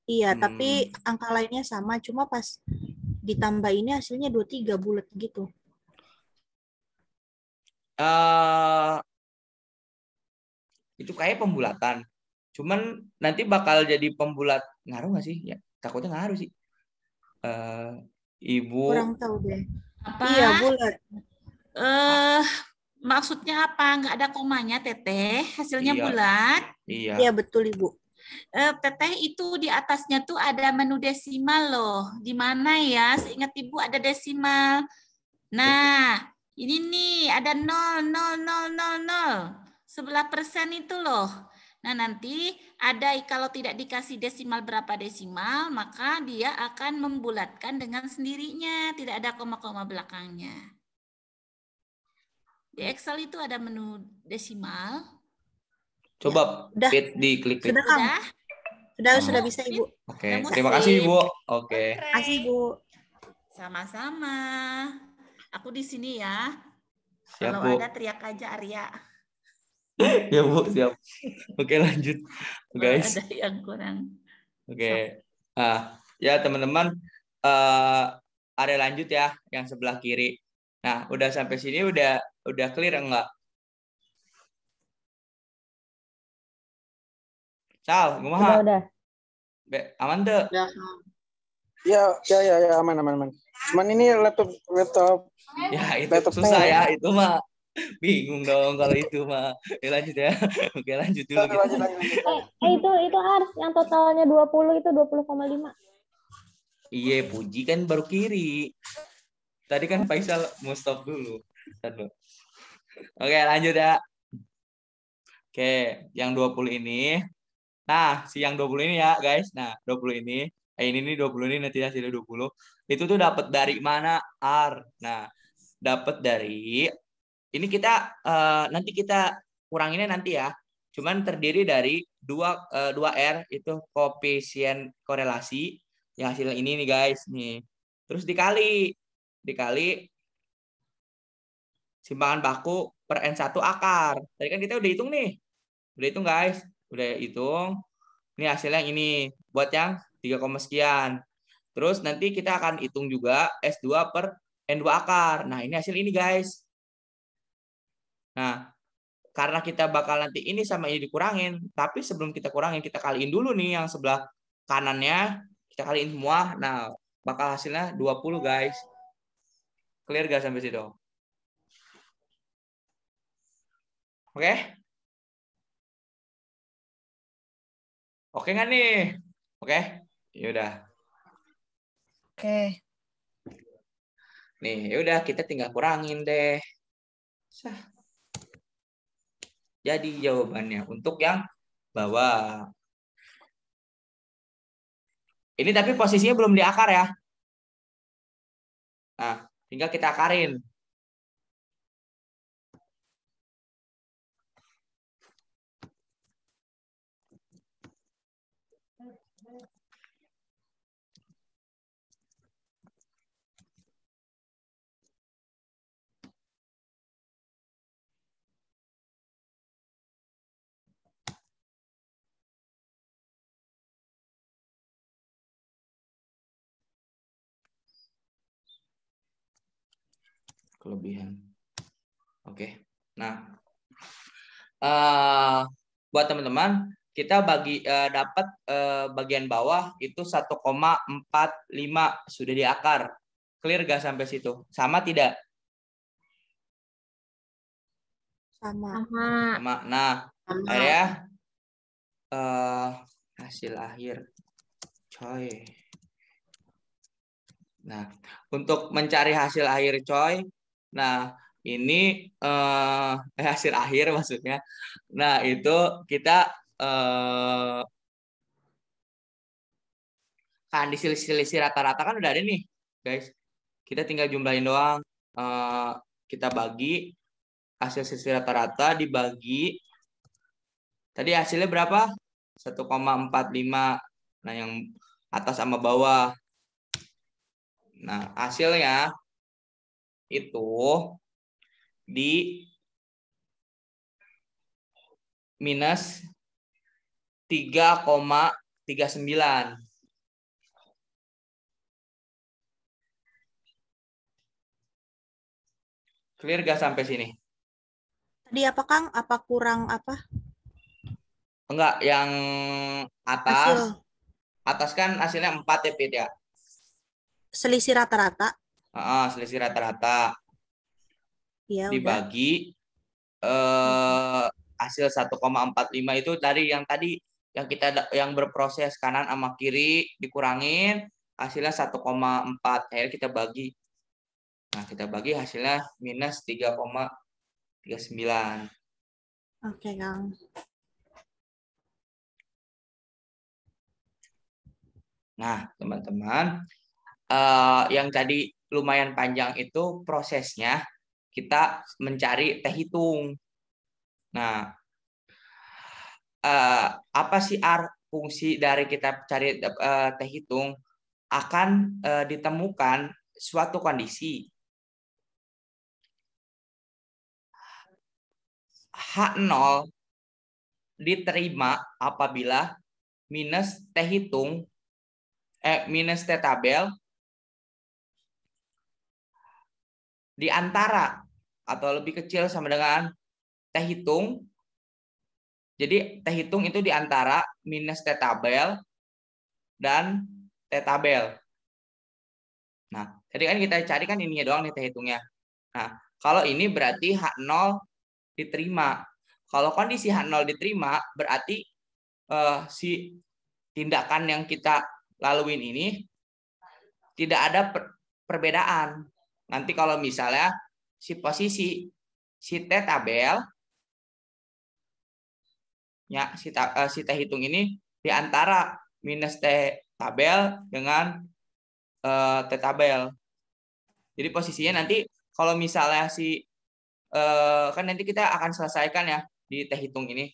Iya, tapi angka lainnya sama, cuma pas ditambah ini hasilnya 23 bulat gitu. Itu kayak pembulatan. Cuman nanti bakal jadi pembulat. Ngaruh nggak sih? Ya, takutnya ngaruh sih. Ibu. Kurang tahu deh. Apa? Iya, bulat. Maksudnya apa? Nggak ada komanya, Teteh? Hasilnya Iya. bulat? Iya. Iya, betul, Ibu. Teteh, itu di atasnya tuh ada menu desimal loh. Di mana ya? Seingat Ibu ada desimal. Nah, ini nih ada 0,0000. Sebelah persen itu loh. Nah, nanti ada kalau tidak dikasih desimal berapa desimal, maka dia akan membulatkan dengan sendirinya. Tidak ada koma-koma belakangnya. Di Excel itu ada menu desimal. Coba Udah. diklik. Sudah, Kang. Sudah bisa, Ibu. Oke, terima kasih Ibu. Oke. Terima kasih, Ibu. Sama-sama. Aku di sini ya. Siap, Kalau Bu. ada teriak aja Arya. Ya Bu, siap. Oke, lanjut guys. Ada yang kurang. Oke. Ya teman-teman, area lanjut ya yang sebelah kiri. Nah, udah sampai sini udah clear enggak? Sal, kumaha? Udah. Aman tuh? Ya, aman. Cuman ini laptop Ya, itu laptop susah saya. ya, itu mah bingung dong kalau itu mah. Lanjut ya. Oke, lanjut dulu kita. Lanjut. Itu harus yang totalnya 20 itu 20,5. Iya, Puji kan baru kiri. Tadi kan Faisal mau stop dulu. Oke, lanjut ya. Oke, yang 20 ini. Nah, si yang 20 ini ya, guys. Nah, 20 ini. Ini nih 20 ini nanti hasilnya 20. Itu tuh dapat dari mana? R. Nah, dapat dari ini kita nanti kita kuranginnya nanti ya. Cuman terdiri dari 2 R itu koefisien korelasi yang hasilnya ini nih guys nih. Terus dikali simpangan baku per N1 akar. Tadi kan kita udah hitung nih. Udah hitung guys. Udah hitung. Ini hasilnya yang ini buat yang 3, sekian. Terus nanti kita akan hitung juga S2 per N2 akar. Nah, ini hasil ini guys. Nah, karena kita bakal nanti ini sama ini dikurangin, tapi sebelum kita kurangin, kita kaliin dulu nih yang sebelah kanannya, kita kaliin semua. Nah, bakal hasilnya 20 guys. Clear gak sampai situ? Oke? Oke nggak nih? Oke? Yaudah. Oke. Nih, yaudah kita tinggal kurangin deh. Jadi jawabannya untuk yang bawah. Ini tapi posisinya belum diakar ya. Nah, tinggal kita akarin. Kelebihan. Oke. Nah, buat teman-teman, kita dapat bagian bawah itu 1,45 sudah diakar. Clear gak sampai situ? Sama tidak? Sama. Nah, akhirnya hasil akhir, coy. Nah, untuk mencari hasil akhir, coy. Nah, ini hasil akhir maksudnya. Nah, itu kita kan diselisih rata-rata kan udah ada nih, guys. Kita tinggal jumlahin doang. Kita bagi hasil selisih rata-rata dibagi. Tadi hasilnya berapa? 1,45. Nah, yang atas sama bawah. Nah, hasilnya itu di minus 3,39. Clear gak sampai sini? Tadi apa Kang? Apa kurang apa? Enggak, yang atas. Hasil. Atas kan hasilnya 4 ya, Pit ya? Selisih rata-rata. Selisih rata-rata. Ya, dibagi hasil 1,45 itu dari yang tadi yang berproses kanan sama kiri dikurangin hasilnya 1,4. Akhirnya kita bagi. Nah, kita bagi hasilnya minus 3,39. Oke, Kang. Nah, teman-teman, yang tadi lumayan panjang itu prosesnya kita mencari teh hitung. Nah, apa sih fungsi dari kita cari teh hitung? Akan ditemukan suatu kondisi H0 diterima apabila minus T hitung, minus T tabel di antara atau lebih kecil sama dengan T hitung. Jadi T hitung itu di antara minus T tabel dan T tabel. Nah, tadi kan kita cari kan ininya doang nih T hitungnya. Nah, kalau ini berarti H0 diterima. Kalau kondisi H0 diterima, berarti si tindakan yang kita laluin ini tidak ada perbedaan. Nanti kalau misalnya si posisi si T tabel, ya si T hitung ini di antara minus T tabel dengan T tabel. Jadi posisinya nanti kalau misalnya si kan nanti kita akan selesaikan ya di T hitung ini.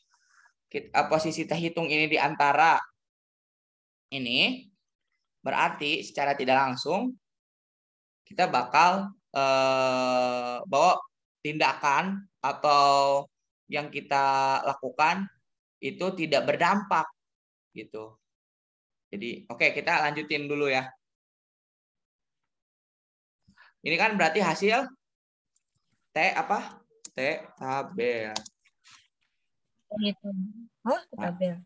Posisi T hitung ini di antara ini, berarti secara tidak langsung kita bakal bawa tindakan atau yang kita lakukan itu tidak berdampak gitu. Jadi oke, kita lanjutin dulu ya. Ini kan berarti hasil T apa? T tabel. Gitu. Oh, tabel.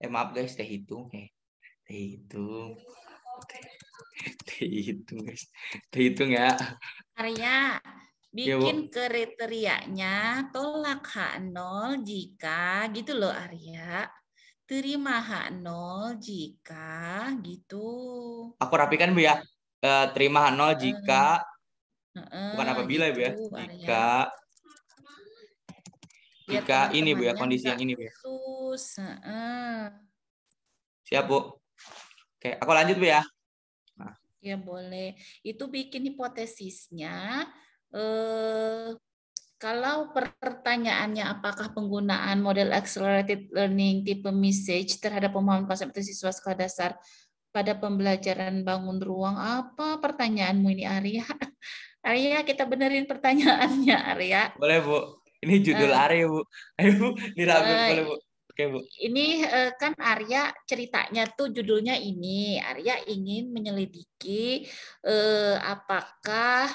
Maaf guys, T hitung. T hitung. T hitung guys. T hitung ya. Arya, bikin kriterianya tolak H0 jika gitu loh Arya. Terima H0 jika gitu. Aku rapikan Bu ya. Terima H0 jika bukan apabila gitu, Bu ya. Jika ini Bu ya, kondisi yang ini Bu ya. Siap Bu. Oke, aku lanjut Bu ya. Nah. Ya boleh. Itu bikin hipotesisnya. Kalau pertanyaannya apakah penggunaan model accelerated learning tipe message terhadap pemahaman konsep siswa sekolah dasar pada pembelajaran bangun ruang, apa pertanyaanmu ini Arya? Arya, kita benerin pertanyaannya Arya. Boleh Bu. Ini judul Arya Bu. Ayo Bu, dirabik boleh Bu. Oke Bu. Ini kan Arya ceritanya tuh judulnya ini. Arya ingin menyelidiki apakah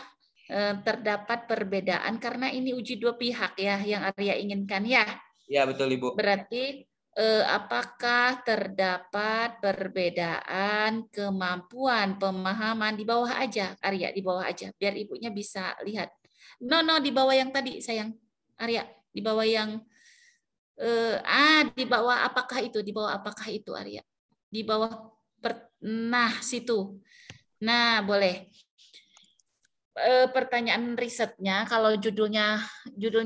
terdapat perbedaan karena ini uji dua pihak ya yang Arya inginkan ya. Iya betul Ibu. Berarti apakah terdapat perbedaan kemampuan pemahaman di bawah aja Arya, di bawah aja biar ibunya bisa lihat. No di bawah yang tadi sayang Arya, di bawah yang di bawah apakah itu? Di bawah apakah itu Arya? Di bawah nah situ. Nah, boleh. Pertanyaan risetnya kalau judulnya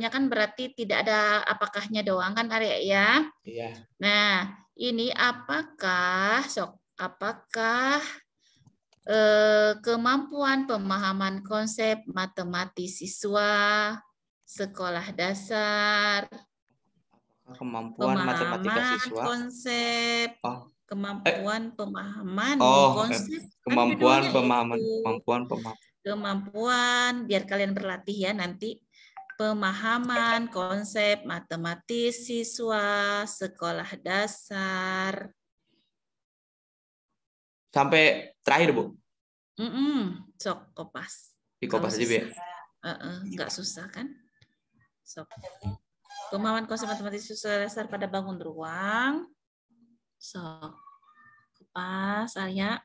kan berarti tidak ada apakahnya doang kan Arya ya? Iya. Nah, ini apakah kemampuan pemahaman konsep matematis siswa sekolah dasar, kemampuan matematika siswa, konsep, kemampuan pemahaman konsep, kemampuan biar kalian berlatih ya nanti pemahaman konsep matematis siswa sekolah dasar sampai terakhir Bu. Sok kopas. Dikopas aja ya. Nggak susah kan? Sok. Pemahaman konsep matematis siswa dasar pada bangun ruang. Sok. Kopas Arya.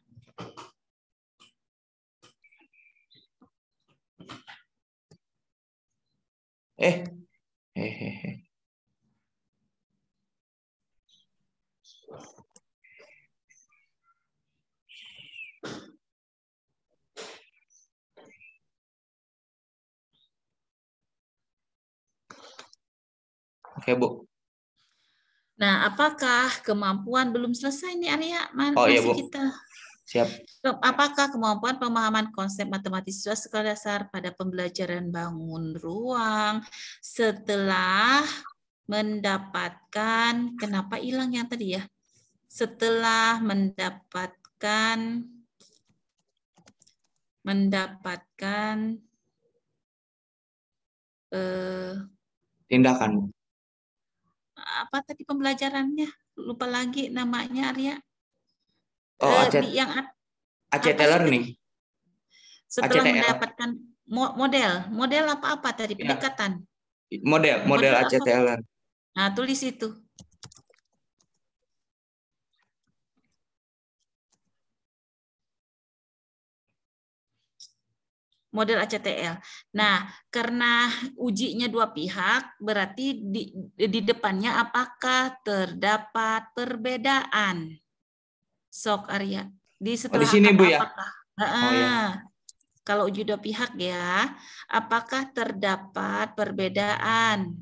Oke Bu. Nah, apakah kemampuan belum selesai nih Arya? Iya Bu. Kita. Siap. Apakah kemampuan pemahaman konsep matematis siswa sekolah dasar pada pembelajaran bangun ruang setelah mendapatkan, kenapa hilang yang tadi ya? Setelah mendapatkan eh, Tindakan. apa tadi pembelajarannya? Lupa lagi namanya Arya. Oh, Di yang AC apa Teller sih nih. tadi? Setelah ACTL. mendapatkan model apa tadi Ya, pendekatan. model Model AC apa? Teller. Nah, tulis itu. Model ACTL. Nah, karena ujinya dua pihak, berarti di depannya apakah terdapat perbedaan? Sok Arya. Di Oh, di setelah sini Bu kata ya. apakah? Oh ya. Kalau uji dua pihak ya, apakah terdapat perbedaan?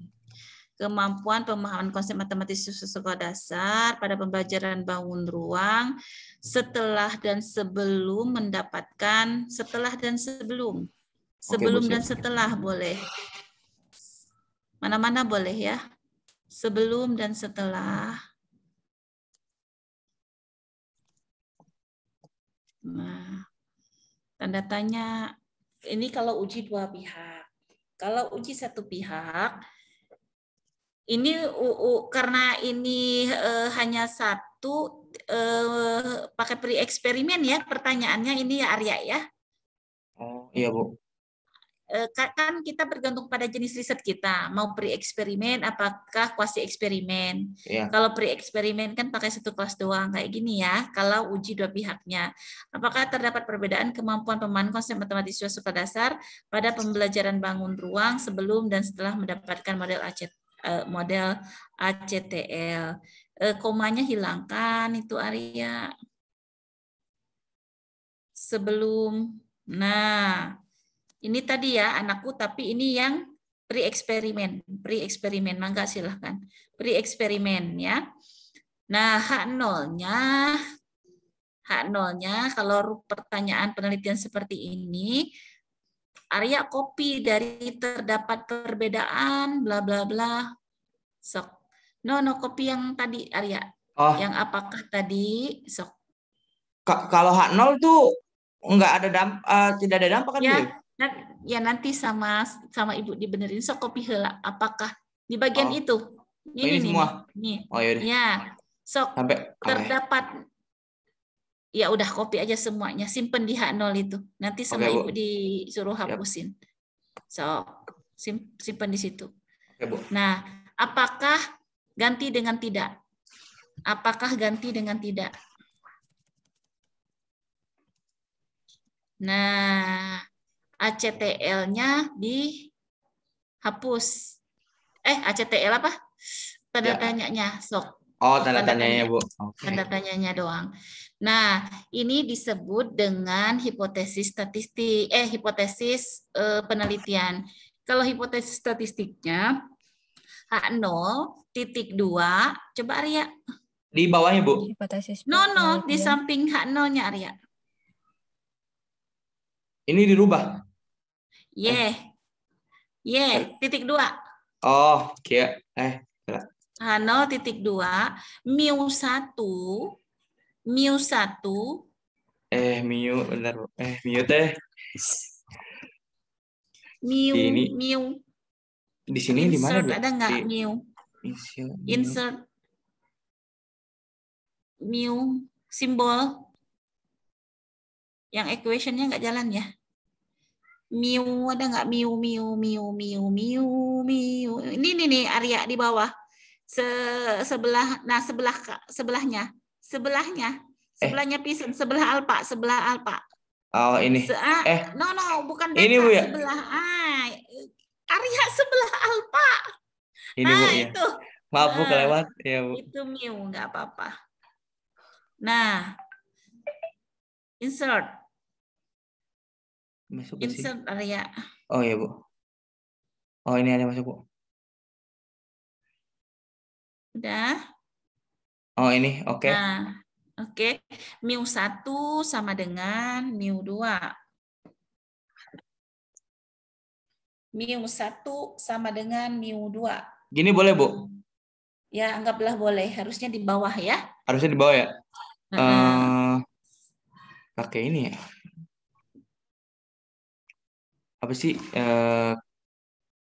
Kemampuan pemahaman konsep matematis sekolah dasar pada pembelajaran bangun ruang setelah dan sebelum mendapatkan sebelum Bu, dan setelah boleh, mana-mana boleh ya, sebelum dan setelah. Nah, tanda tanya ini kalau uji dua pihak. Kalau uji satu pihak ini karena ini hanya satu pakai pre-eksperimen ya pertanyaannya ini ya Arya ya. Oh iya Bu. Kan kita bergantung pada jenis riset kita, mau pre-eksperimen apakah kuasi eksperimen. Iya. Kalau pre-eksperimen kan pakai satu kelas doang kayak gini ya. Kalau uji dua pihaknya, apakah terdapat perbedaan kemampuan pemahaman konsep matematis sekolah dasar pada pembelajaran bangun ruang sebelum dan setelah mendapatkan model ACTL. Komanya hilangkan itu Arya. Sebelum, nah ini tadi ya anakku, tapi ini yang pre-eksperimen, mangga silahkan. Pre-eksperimen ya. Nah, H0-nya kalau pertanyaan penelitian seperti ini, Arya copy dari terdapat perbedaan, bla bla bla. Sok. No, copy yang tadi Arya. Oh. Yang apakah tadi, sok. Kalau H0 tuh nggak ada tidak ada dampak kan ya, Bu? Ya nanti sama Ibu dibenerin. So copy heula apakah di bagian itu. Ini semua. Nih. Oh yaudah. Ya. So sampai terdapat ya udah copy aja semuanya, simpen di H0 itu. Nanti sama Ibu disuruh hapusin. So simpen di situ. Oke, Bu. Nah, apakah ganti dengan tidak? Apakah ganti dengan tidak? Nah, ACTL-nya dihapus. ACTL apa? Tanda tanyanya, sok. Oh, tanda tanyanya, Bu. Okay. Tanda tanyanya doang. Nah, ini disebut dengan hipotesis statistik, hipotesis penelitian. Kalau hipotesis statistiknya H0.2, coba Arya. Di bawahnya, Bu. Hipotesis No, di samping H0-nya Arya. Ini dirubah. .2. Oh, kira. H0.2 μ1 benar. Mu teh. Mu. Di sini di mana, Bu? Ada nggak mu? Insert mu simbol. Yang equation-nya nggak jalan ya? Mu ada nggak mu. Ini nih Arya di bawah. Sebelahnya pisan, sebelah alfa. Oh, ini. No, bukan beta. Ini, Bu, ya? Sebelah Arya sebelah alfa. Ini, Bu, ya. Itu. Maaf, Bu, kelewat. Ya, Bu. Itu mu, nggak apa-apa. Nah, insert Arya. Oh iya, Bu. Oh, ini ada masuk, Bu. Udah? Oh, ini. Oke. Nah, oke. Mu1 sama dengan mu2. Mu1 sama dengan mu2. Gini boleh, Bu? Ya, anggaplah boleh. Harusnya di bawah ya. Harusnya di bawah ya? Pakai ini ya. Apa sih?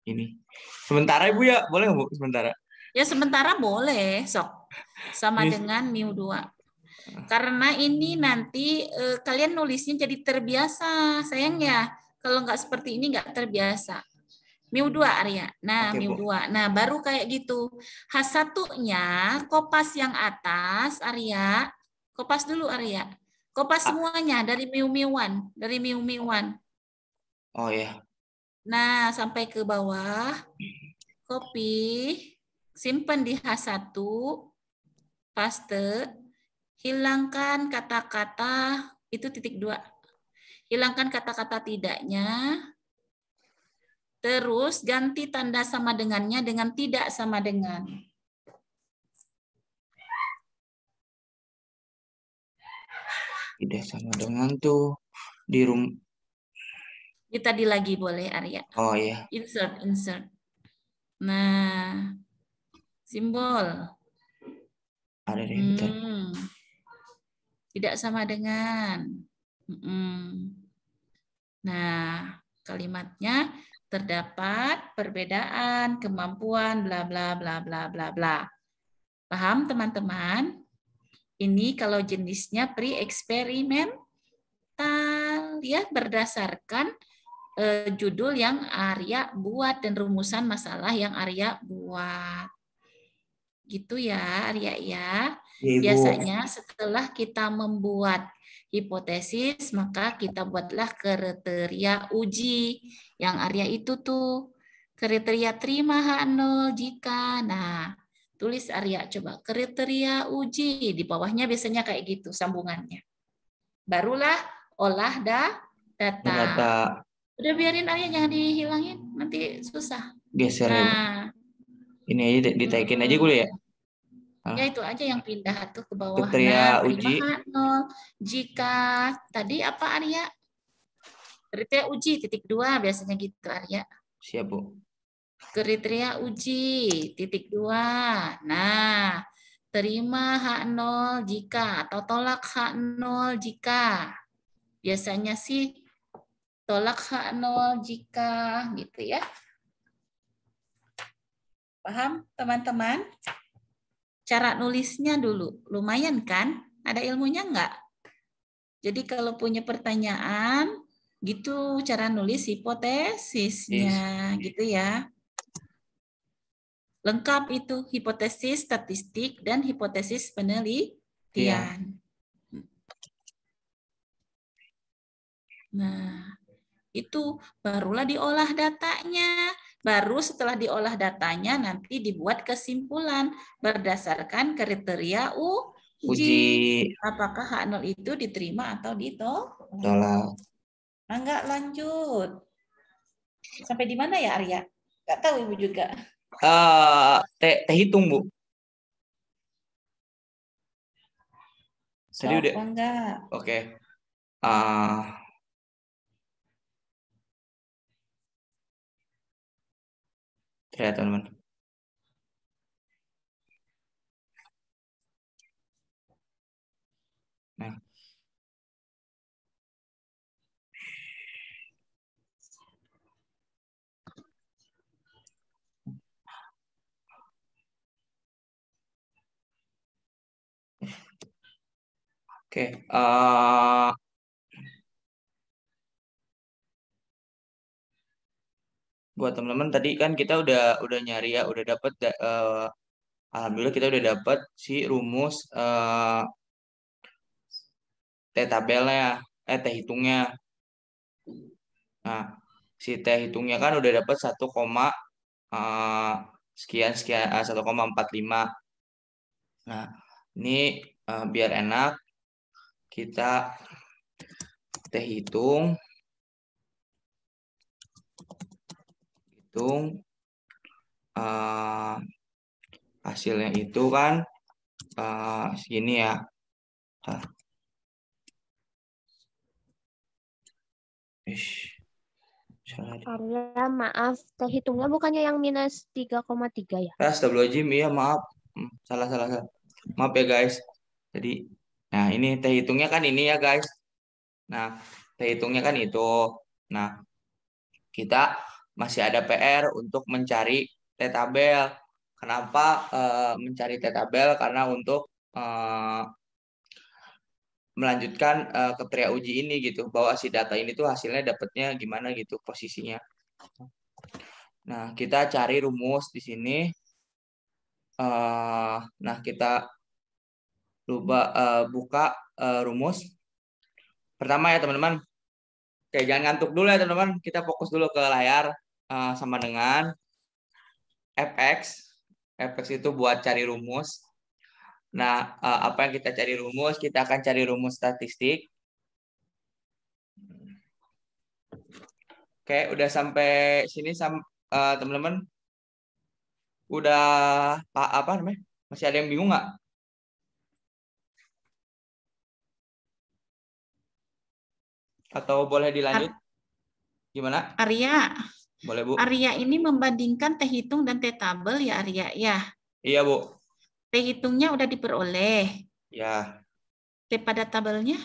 ini. Sementara Ibu ya, boleh nggak, Bu? Sementara. Ya sementara boleh, sok. Sama Ini- dengan mu2. Karena ini nanti kalian nulisnya jadi terbiasa. Sayang ya, kalau nggak seperti ini nggak terbiasa. mu2 Arya. Nah, Oke, Bu. mu2. Nah, baru kayak gitu. H1-nya kopas yang atas Arya. Kopas dulu Arya. Kopas semuanya dari mu1, dari mu1. Oh ya. Nah, sampai ke bawah. Copy, simpan di H1, paste, hilangkan kata-kata, itu titik 2. Hilangkan kata-kata tidaknya, terus ganti tanda sama dengannya dengan tidak sama dengan. Tidak sama dengan tuh di room. Tadi lagi boleh Arya. Oh iya. Insert. Nah, simbol. Ada deh, bentar. Tidak sama dengan. Nah, kalimatnya terdapat perbedaan kemampuan bla bla bla bla bla bla. Paham teman-teman? Ini kalau jenisnya pre-eksperimental ya, berdasarkan judul yang Arya buat dan rumusan masalah yang Arya buat. Gitu ya Arya ya. Iya, Ibu. Biasanya setelah kita membuat hipotesis, maka kita buatlah kriteria uji. Yang Arya itu tuh, kriteria terima H0 jika. Nah, tulis Arya, coba kriteria uji. Di bawahnya biasanya kayak gitu sambungannya. Barulah olah data. Data. Udah biarin Arya, jangan dihilangin, nanti susah. Geser ya, Bu. Nah, Ini aja ditaikin aja gue ya. Ya itu aja yang pindah tuh ke bawah. Kriteria Nah, uji. terima H0 jika tadi apa Arya? Kriteria uji titik 2 biasanya gitu Arya. Siap, Bu. Kriteria uji titik 2. Nah, terima H0 jika atau tolak H0 jika. Biasanya sih tolak H0 jika gitu ya. Paham teman-teman? Cara nulisnya dulu. Lumayan kan? Ada ilmunya nggak? Jadi kalau punya pertanyaan, gitu cara nulis hipotesisnya, gitu ya. Lengkap itu hipotesis statistik dan hipotesis penelitian. Nah, itu barulah diolah datanya. Baru setelah diolah datanya nanti dibuat kesimpulan berdasarkan kriteria uji. Apakah H0 itu diterima atau ditolak? Enggak, lanjut. Sampai di mana ya Arya? Enggak tahu Ibu juga. Teh hitung, Bu. Tadi udah. Enggak. Oke. Terlihat teman-teman. Nah. Oke. Buat teman-teman tadi kan kita udah nyari ya, udah dapat alhamdulillah kita udah dapat si rumus T tabelnya, T hitungnya. Nah, si T hitungnya kan udah dapat 1, sekian 1,45. Nah, ini biar enak kita T hitung hasilnya itu kan segini ya. Arya, maaf, teh hitungnya bukannya yang minus 3,3 ya? Astagfirullahaladzim, iya maaf. Salah. Maaf ya guys. Jadi, nah ini teh hitungnya kan ini ya guys. Nah, teh hitungnya kan itu. Nah, kita masih ada PR untuk mencari T-tabel. Kenapa mencari T-tabel? Karena untuk melanjutkan kriteria uji ini gitu, bahwa si data ini tuh hasilnya dapatnya gimana gitu posisinya. Nah, kita cari rumus di sini. Nah, kita buka rumus. Pertama ya teman-teman, oke, jangan ngantuk dulu ya teman-teman, kita fokus dulu ke layar. Sama dengan fx. Fx itu buat cari rumus. Nah, apa yang kita cari rumus? Kita akan cari rumus statistik. Oke, udah sampai sini teman-teman? Udah apa namanya? Masih ada yang bingung nggak? Atau boleh dilanjut? Gimana? Arya. Boleh, Bu. Arya ini membandingkan T hitung dan T tabel ya, Arya ya. Iya, Bu. T hitungnya udah diperoleh. Ya. T pada tabelnya?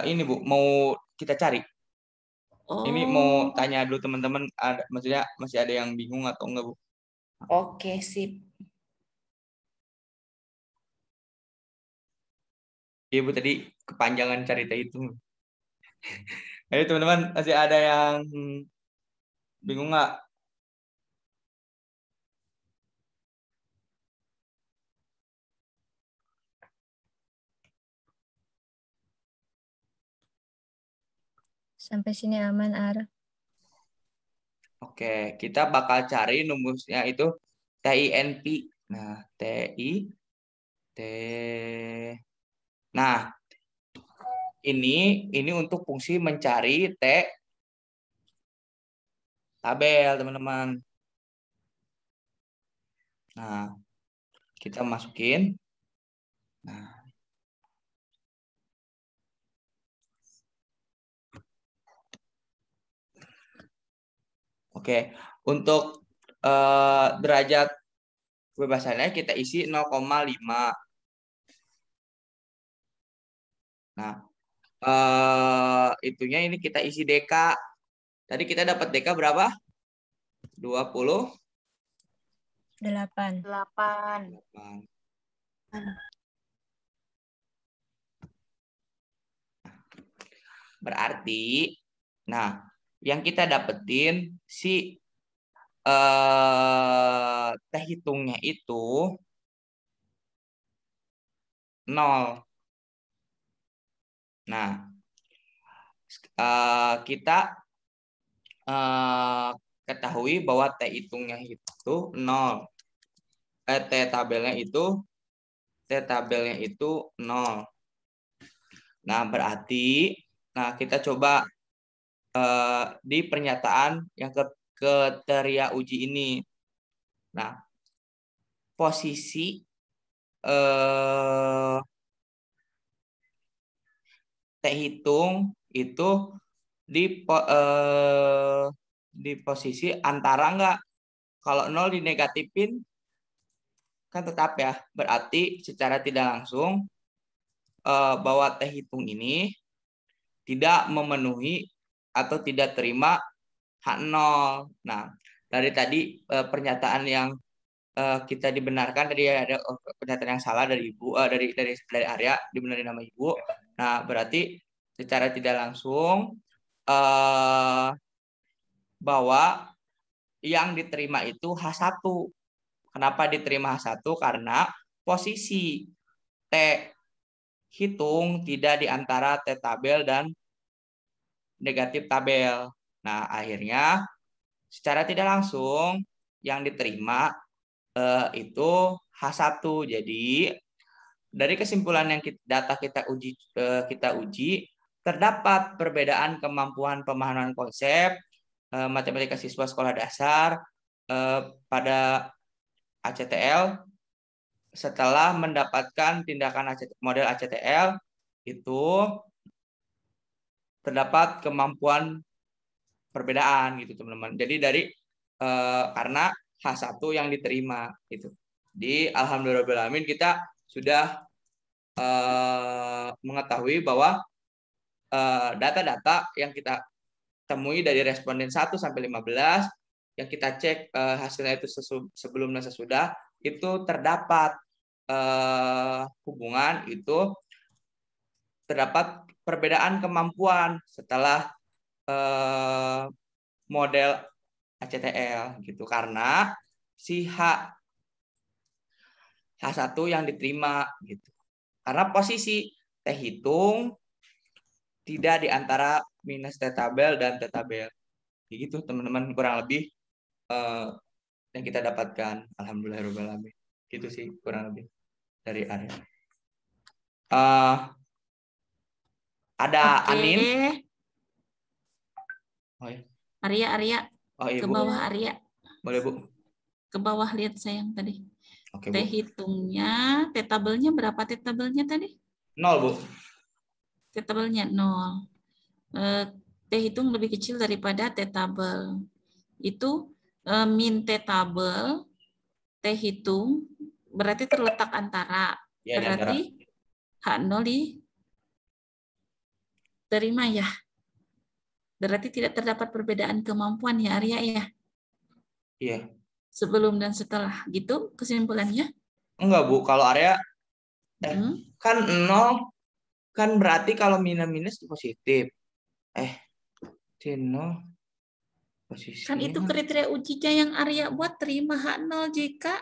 Ini, Bu, mau kita cari. Ini mau Oh. tanya dulu teman-teman, maksudnya masih ada yang bingung atau enggak, Bu? Oke, sip. Iya, Bu, tadi kepanjangan cerita itu. Ayo teman-teman, masih ada yang bingung nggak? Sampai sini aman, Ar. Oke, kita bakal cari rumusnya itu TINP. Nah, T. Nah, ini untuk fungsi mencari T tabel, teman-teman. Nah, kita masukin. Nah, oke, untuk derajat kebebasannya kita isi 0,5. Nah, itunya ini kita isi DK. Tadi kita dapat DK berapa? 28. Berarti, nah, yang kita dapetin si T hitungnya itu 0. Nah, kita ketahui bahwa T hitungnya itu 0. T tabelnya itu 0. Nah, berarti kita coba di pernyataan yang kriteria uji ini. Nah, posisi T hitung itu di posisi antara enggak. Kalau 0 dinegatifin kan tetap ya. Berarti secara tidak langsung bahwa T hitung ini tidak memenuhi atau tidak terima H0. Nah, dari tadi pernyataan yang kita dibenarkan, tadi ada pernyataan yang salah dari Ibu, dari Arya, dibenarin nama Ibu. Nah, berarti secara tidak langsung bahwa yang diterima itu H1. Kenapa diterima H1? Karena posisi T hitung tidak di antara T tabel dan negatif tabel. Nah, akhirnya secara tidak langsung yang diterima itu H1. Jadi dari kesimpulan yang data kita uji terdapat perbedaan kemampuan pemahaman konsep matematika siswa sekolah dasar pada ACTL setelah mendapatkan tindakan model ACTL itu terdapat kemampuan perbedaan gitu teman-teman. Jadi dari karena H1 yang diterima itu. Di alhamdulillahirobbilalamin kita sudah mengetahui bahwa data-data yang kita temui dari responden 1 sampai 15 yang kita cek hasilnya itu sebelum dan sesudah itu terdapat hubungan itu terdapat perbedaan kemampuan setelah model ACTL gitu karena si H1 yang diterima gitu. Karena posisi T hitung tidak di antara minus T tabel dan T tabel. Gitu teman-teman kurang lebih yang kita dapatkan. Alhamdulillahirobbilalamin. Gitu sih kurang lebih dari Arya. Ada Oke. Anin. Oh, ya. Arya, Oh, iya, ke Bu. bawah Arya. Boleh, Bu. Ke bawah lihat saya yang tadi. Oke, T Bu. hitungnya, T tabelnya berapa T tabelnya tadi? 0, Bu. T tabelnya 0. T hitung lebih kecil daripada T tabel. Itu min T tabel, T hitung berarti terletak antara. Ya, berarti H0 diterima ya. Berarti tidak terdapat perbedaan kemampuan ya Arya ya. Iya. Sebelum dan setelah gitu kesimpulannya? Enggak, Bu. Kalau Arya kan 0 kan berarti kalau minus positif. T0 posisinya. Kan itu kriteria ujinya yang Arya buat terima H0 jika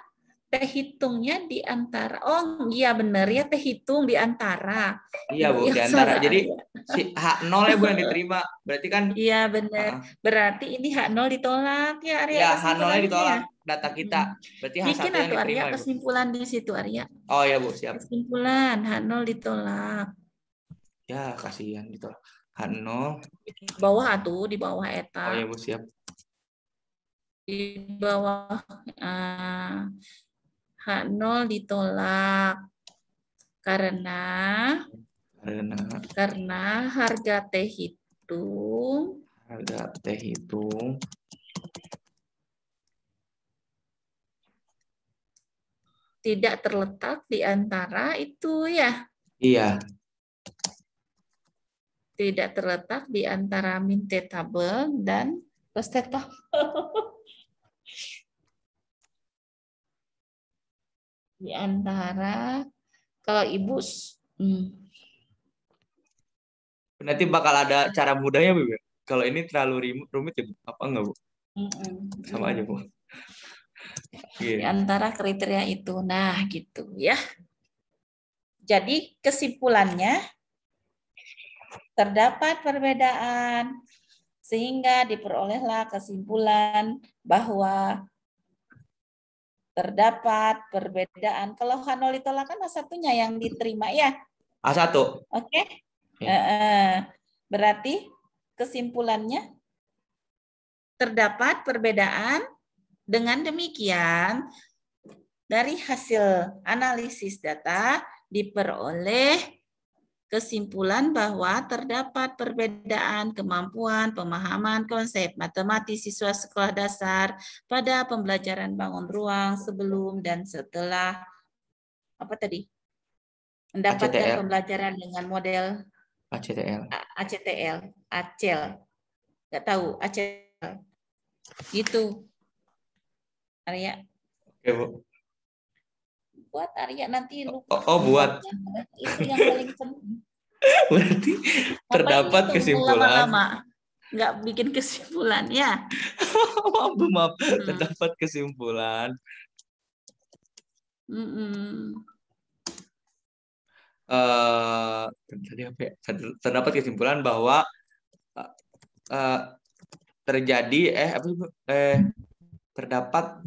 T hitungnya di antara. Oh iya benar ya T hitung di antara. Iya Bu, Ya, di antara. salah, Jadi Arya. si H0 ya Bu yang diterima. Berarti kan iya benar. Berarti ini H0 ditolak ya Arya. Ya H0 ditolak data kita. Berarti H1 Bikin yang atau diterima. Arya kesimpulan di situ Arya. Oh ya Bu, siap. Kesimpulan H0 ditolak. Ya kasihan ditolak. H0 di bawah tuh, di bawah eta. Oh ya Bu, siap. Di bawah H0 ditolak karena harga T hitung tidak terletak di antara itu ya. Iya. Tidak terletak di antara min T tabel dan plus T tabel. Di antara kalau ibu nanti bakal ada cara mudahnya Bu. Kalau ini terlalu rumit ya Bu. Apa enggak Bu? Sama aja Bu. Di antara kriteria itu. Nah, gitu ya. Jadi kesimpulannya terdapat perbedaan sehingga diperolehlah kesimpulan bahwa terdapat perbedaan. Kalau H0 ditolak kan A1-nya yang diterima ya. A1. Oke. Berarti kesimpulannya terdapat perbedaan. Dengan demikian dari hasil analisis data diperoleh kesimpulan bahwa terdapat perbedaan kemampuan pemahaman konsep matematis siswa sekolah dasar pada pembelajaran bangun ruang sebelum dan setelah ACTL. Pembelajaran dengan model ACTL. Nggak tahu ACTL. Gitu. Arya. Oke Bu. Buat Arya nanti lupa. Buat. Itu yang paling penting. Berarti terdapat kesimpulan. Lama-lama. Nggak bikin kesimpulan ya. Maaf. Terdapat kesimpulan. Tadi apa ya? Terdapat kesimpulan bahwa terjadi terdapat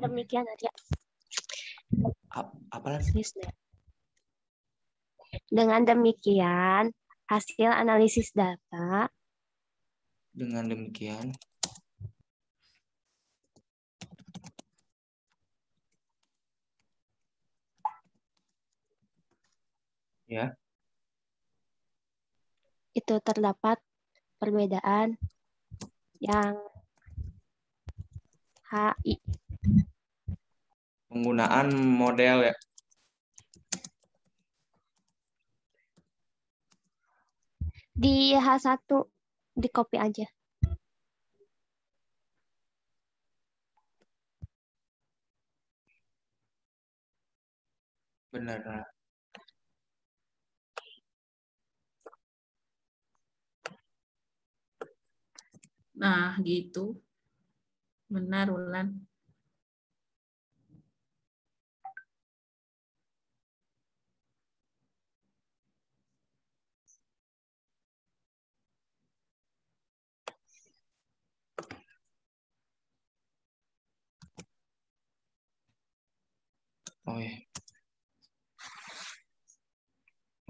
demikian aja. Apa lagi? Dengan demikian hasil analisis data. Dengan demikian ya. Itu terdapat perbedaan yang HI. Penggunaan model ya. Di H1 di copy aja. Benar. Nah, gitu. Benar, Ulan. Oh ya.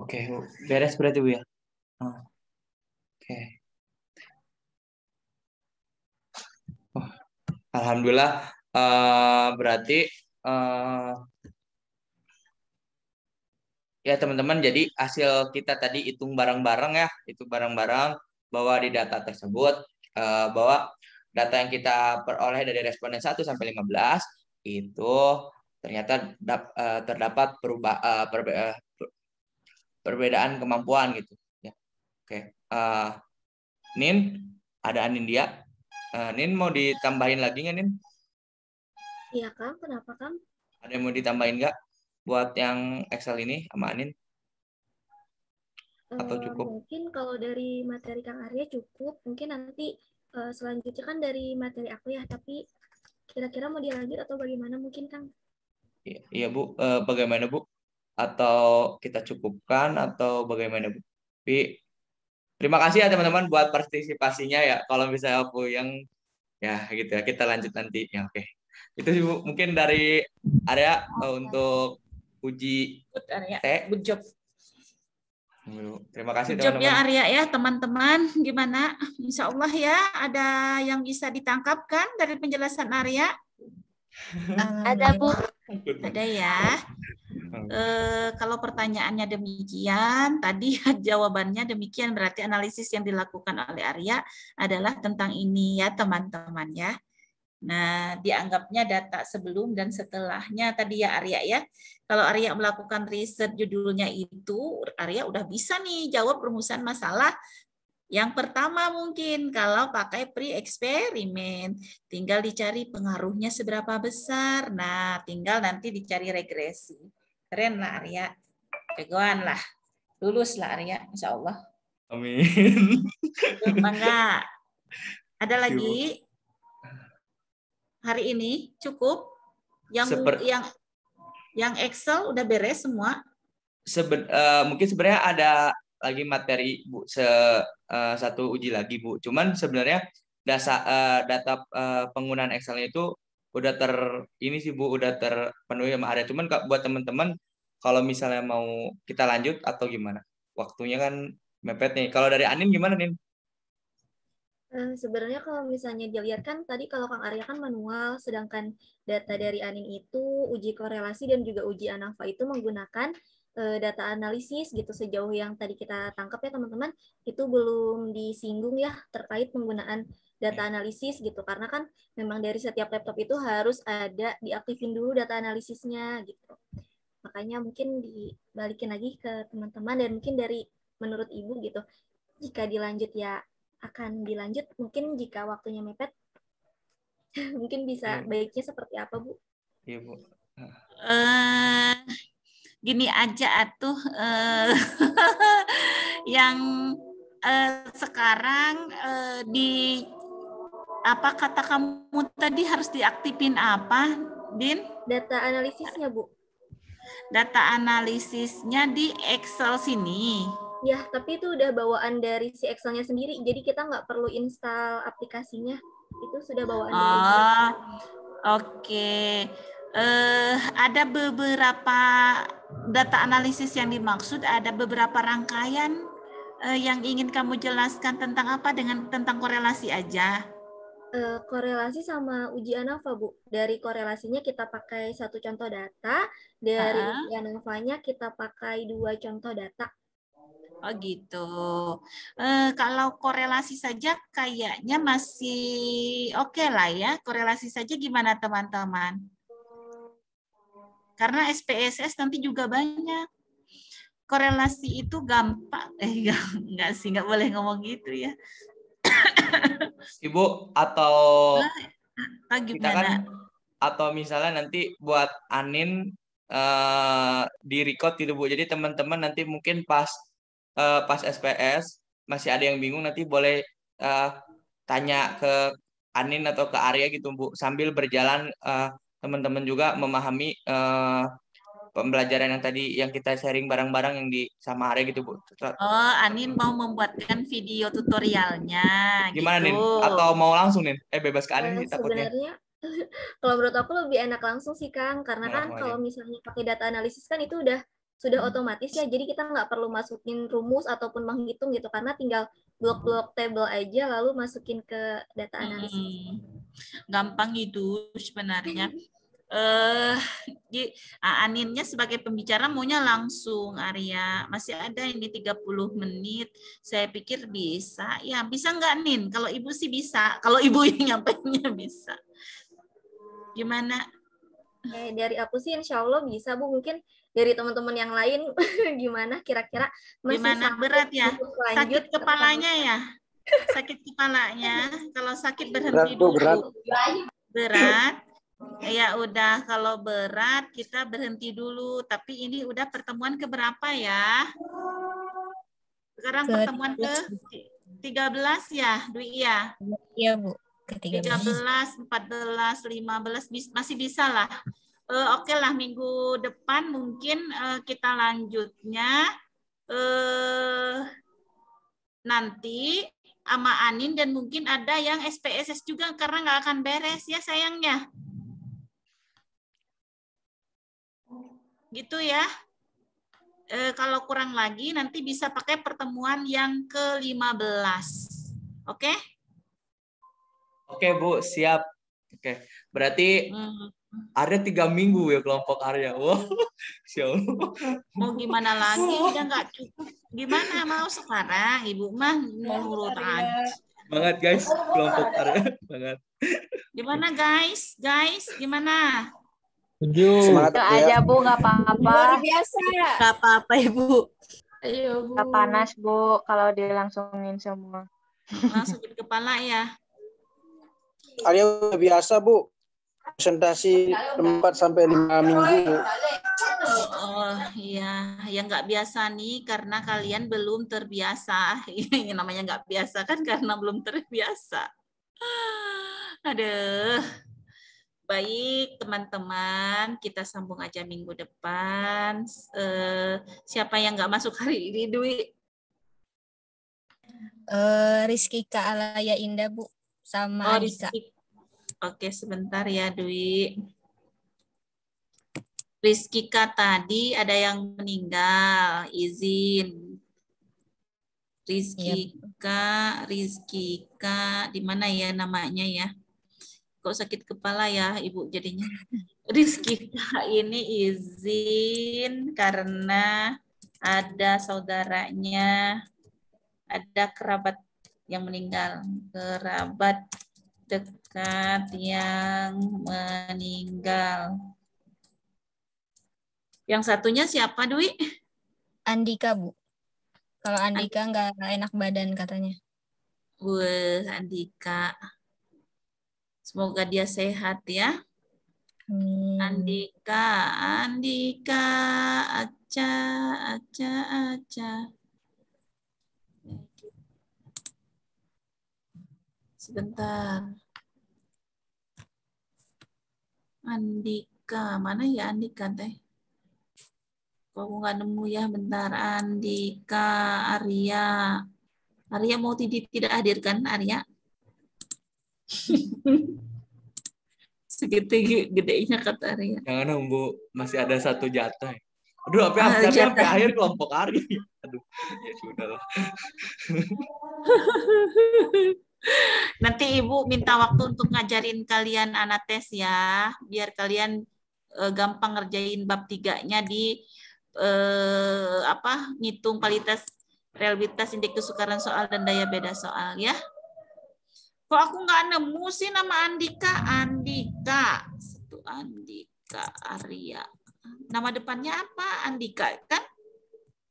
Oke, Bu. Beres berarti Bu ya. Oh, oke. Oh, Alhamdulillah. Berarti ya teman-teman, jadi hasil kita tadi hitung bareng-bareng ya, itu bareng-bareng bahwa di data tersebut bahwa data yang kita peroleh dari responden 1 sampai 15 itu ternyata terdapat perbedaan kemampuan gitu ya. Oke. Nin, ada Anindya. Nin mau ditambahin lagi nggak, Nin? Iya, Kang. Kenapa, Kang? Ada yang mau ditambahin nggak buat yang Excel ini sama Anin? Atau cukup? Mungkin kalau dari materi Kang Arya cukup. Mungkin nanti selanjutnya kan dari materi aku ya, tapi kira-kira mau dilanjut atau bagaimana mungkin, Kang? Iya Bu, bagaimana Bu? Atau kita cukupkan atau bagaimana Bu? Tapi terima kasih ya teman-teman buat partisipasinya ya. Kalau misalnya aku yang ya gitu ya, kita lanjut nanti ya. Oke. Itu sih Bu, mungkin dari area untuk uji Good, Arya. T. Good job. Terima kasih Good job teman-teman. ya Arya ya teman-teman. Gimana? Insya Allah ya ada yang bisa ditangkap kan dari penjelasan Arya? Ada Bu. Ada ya. Kalau pertanyaannya demikian, tadi jawabannya demikian, berarti analisis yang dilakukan oleh Arya adalah tentang ini ya teman-teman ya. Nah, dianggapnya data sebelum dan setelahnya tadi ya Arya ya. Kalau Arya melakukan riset judulnya itu, Arya udah bisa nih jawab rumusan masalah. Yang pertama mungkin kalau pakai pre-eksperimen, tinggal dicari pengaruhnya seberapa besar. Nah, tinggal nanti dicari regresi. Keren lah Arya. Jagoan lah. Lulus lah Arya, insya Allah. Amin. Bangga. Ada lagi? Hari ini cukup? Yang Excel udah beres semua? Mungkin sebenarnya ada lagi materi Bu, satu uji lagi Bu. Cuman sebenarnya data penggunaan Excelnya itu udah ini sih Bu, udah terpenuhi sama area. Cuman buat teman-teman kalau misalnya mau kita lanjut atau gimana? Waktunya kan mepet nih. Kalau dari Anin gimana Nin? Sebenarnya kalau misalnya dilihat kan tadi kalau Kang Arya kan manual, sedangkan data dari Anin itu uji korelasi dan juga uji ANAFA itu menggunakan data analisis gitu. Sejauh yang tadi kita tangkap ya teman-teman, itu belum disinggung ya terkait penggunaan data analisis gitu. Karena kan memang dari setiap laptop itu harus ada diaktifin dulu data analisisnya gitu. Makanya mungkin dibalikin lagi ke teman-teman dan mungkin dari menurut Ibu gitu, jika dilanjut ya akan dilanjut, mungkin jika waktunya mepet mungkin bisa baiknya seperti apa Bu? Iya Bu. Gini aja atuh yang sekarang di apa kata kamu tadi harus diaktifin apa, Din? Data analisisnya Bu. Data analisisnya di Excel sini. Ya, tapi itu udah bawaan dari si Excel-nya sendiri, jadi kita nggak perlu install aplikasinya. Itu sudah bawaan dari Excel. Oke. Ada beberapa data analisis yang dimaksud, ada beberapa rangkaian yang ingin kamu jelaskan tentang apa tentang korelasi aja? Korelasi sama uji ANAFA Bu. Dari korelasinya kita pakai satu contoh data, dari uji ANAFA-nya kita pakai 2 contoh data. Oh gitu. Kalau korelasi saja kayaknya masih oke lah ya. Korelasi saja gimana teman-teman? Karena SPSS nanti juga banyak. Korelasi itu gampang. Enggak sih, enggak boleh ngomong gitu ya. Ibu atau kita kan atau misalnya nanti buat Anin di record gitu Bu. Jadi teman-teman nanti mungkin pas SPS masih ada yang bingung, nanti boleh tanya ke Anin atau ke Arya gitu Bu. Sambil berjalan teman-teman juga memahami pembelajaran yang tadi yang kita sharing bareng-bareng yang di sama Arya gitu Bu. Oh, Anin mau membuatkan video tutorialnya Gimana gitu. Nin? Atau mau langsung Nin? Bebas ke Anin sih takutnya. Sebenarnya kalau menurut aku lebih enak langsung sih Kang, karena kan Langsung aja. kalau misalnya pakai data analisis kan itu sudah otomatis ya, jadi kita nggak perlu masukin rumus ataupun menghitung gitu, karena tinggal blok-blok table aja lalu masukin ke data analisis. Gampang itu sebenarnya. Aninnya sebagai pembicara maunya langsung, Arya. Masih ada ini 30 menit. Saya pikir bisa. Ya, bisa nggak Nin? Kalau Ibu sih bisa. Kalau Ibu yang nyampainya bisa. Gimana? Dari aku sih insya Allah bisa Bu. Mungkin dari teman-teman yang lain gimana kira-kira masih Gimana, berat ya? Sakit kepalanya ya? Sakit kepalanya. Kalau sakit berhenti dulu. Berat. Ya udah, kalau berat kita berhenti dulu. Tapi ini udah pertemuan keberapa ya? Sekarang pertemuan ke 13 ya, Dwi ya? Iya Bu. 13, 14, 15 masih bisa lah. Oke lah, minggu depan mungkin kita lanjutnya nanti sama Anin, dan mungkin ada yang SPSS juga karena nggak akan beres ya sayangnya. Gitu ya. Kalau kurang lagi nanti bisa pakai pertemuan yang ke-15. Oke? Oke Bu, siap. Oke, berarti ada 3 minggu ya kelompok Arya. Wow, siap. Mau gimana lagi? Udah nggak cukup. Gimana mau sekarang? Ibu mah nurut aja. Banget guys, kelompok Arya. Banget. Gimana guys? Guys, gimana? Semangat aja Bu, nggak apa-apa. Luar biasa. Gak apa-apa Ibu. Ayo Bu. Nggak panas Bu kalau dilangsungin semua. Langsung ke kepala ya. Arya udah biasa Bu. Presentasi 4 sampai 5 minggu. Oh iya, yang nggak biasa nih karena kalian belum terbiasa. Yang namanya nggak biasa kan karena belum terbiasa. Aduh. Baik teman-teman, kita sambung aja minggu depan. Siapa yang nggak masuk hari ini, Dwi? Rizky Kak Alaya Indah Bu, sama Andika. Oke, sebentar ya Dwi. Rizky Kak tadi ada yang meninggal, izin. Rizky Kak, di mana ya namanya ya? Kok sakit kepala ya Ibu jadinya. Rizky ini izin karena ada saudaranya, ada kerabat yang meninggal, kerabat dekat yang meninggal. Yang satunya siapa Dwi? Andika Bu. Kalau Andika nggak enak badan katanya. Andika. Semoga dia sehat ya. Andika, Aca. Sebentar. Andika, mana ya Andika teh? Kok aku nggak nemu ya, bentar. Andika, Arya. Arya mau tidak hadirkan Arya? Segitu gedenya kata Arya. Jangan Bu, masih ada 1 jatah. Aduh, tapi sampai akhir kelompok Arya. Aduh, ya sudahlah. Nanti Ibu minta waktu untuk ngajarin kalian anates ya, biar kalian gampang ngerjain bab 3-nya di ngitung kualitas, reliabilitas, indeks kesukaran soal dan daya beda soal ya. Kok aku nggak nemu sih nama Andika? Andika Arya. Nama depannya apa? Andika kan?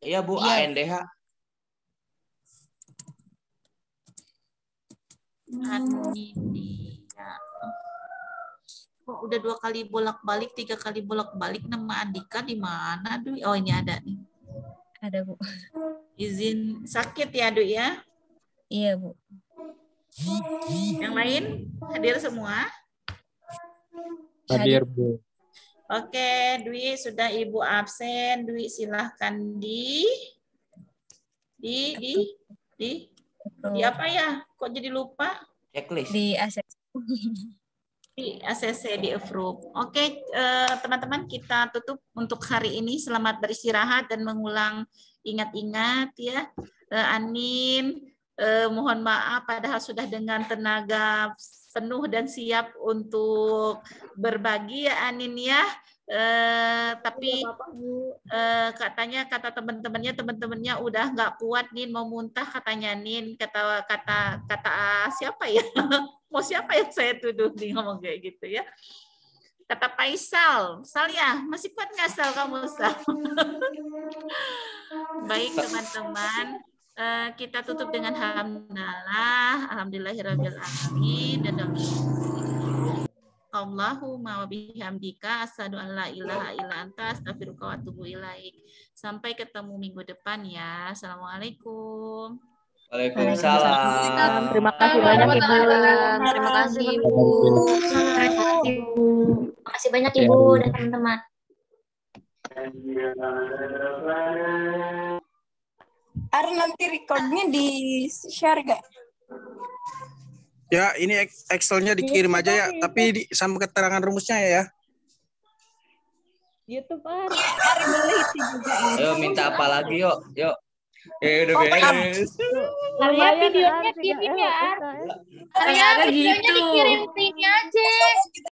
Iya Bu, Iya. ANDH. Ania. Kok udah 2 kali bolak-balik, 3 kali bolak-balik nama Andika di mana, Dwi? Oh, ini ada nih. Ada, Bu. Izin sakit ya, Dwi ya? Iya, Bu. Yang lain hadir semua? Hadir, Bu. Oke, Dwi sudah Ibu absen. Dwi silahkan di apa ya? Kok jadi lupa? Checklist. Di ACC. Di ACC di approve. Oke, teman-teman kita tutup untuk hari ini. Selamat beristirahat dan mengulang ingat-ingat ya. Anin, mohon maaf padahal sudah dengan tenaga penuh dan siap untuk berbagi ya Anin ya. Tapi katanya kata teman-temannya udah nggak kuat Nin, mau muntah katanya Nin, kata siapa ya? Mau siapa yang saya tuduh nih ngomong kayak gitu ya? Kata Faisal, Sal ya, masih kuat nggak Sal kamu Sal? Baik teman-teman, kita tutup dengan alhamdulillahirabbil alamin dan Allahumma wa bihamdika asyhadu an la ilaha illa anta astaghfiruka wa atubu ilaik. Sampai ketemu minggu depan ya. Assalamualaikum. Waalaikumsalam. Terima kasih banyak Ibu. Terima kasih Ibu. Terima kasih banyak Ibu dan teman-teman. Ar, nanti recordnya di share gak? Ya, ini Excel-nya dikirim aja ya, tapi sama keterangan rumusnya ya. YouTube Ar. Ar, boleh itu juga. Ayo minta apa lagi yuk. Yuk. Udah beres. Arya videonya kirim ya Ar. Arya videonya dikirim Ini aja.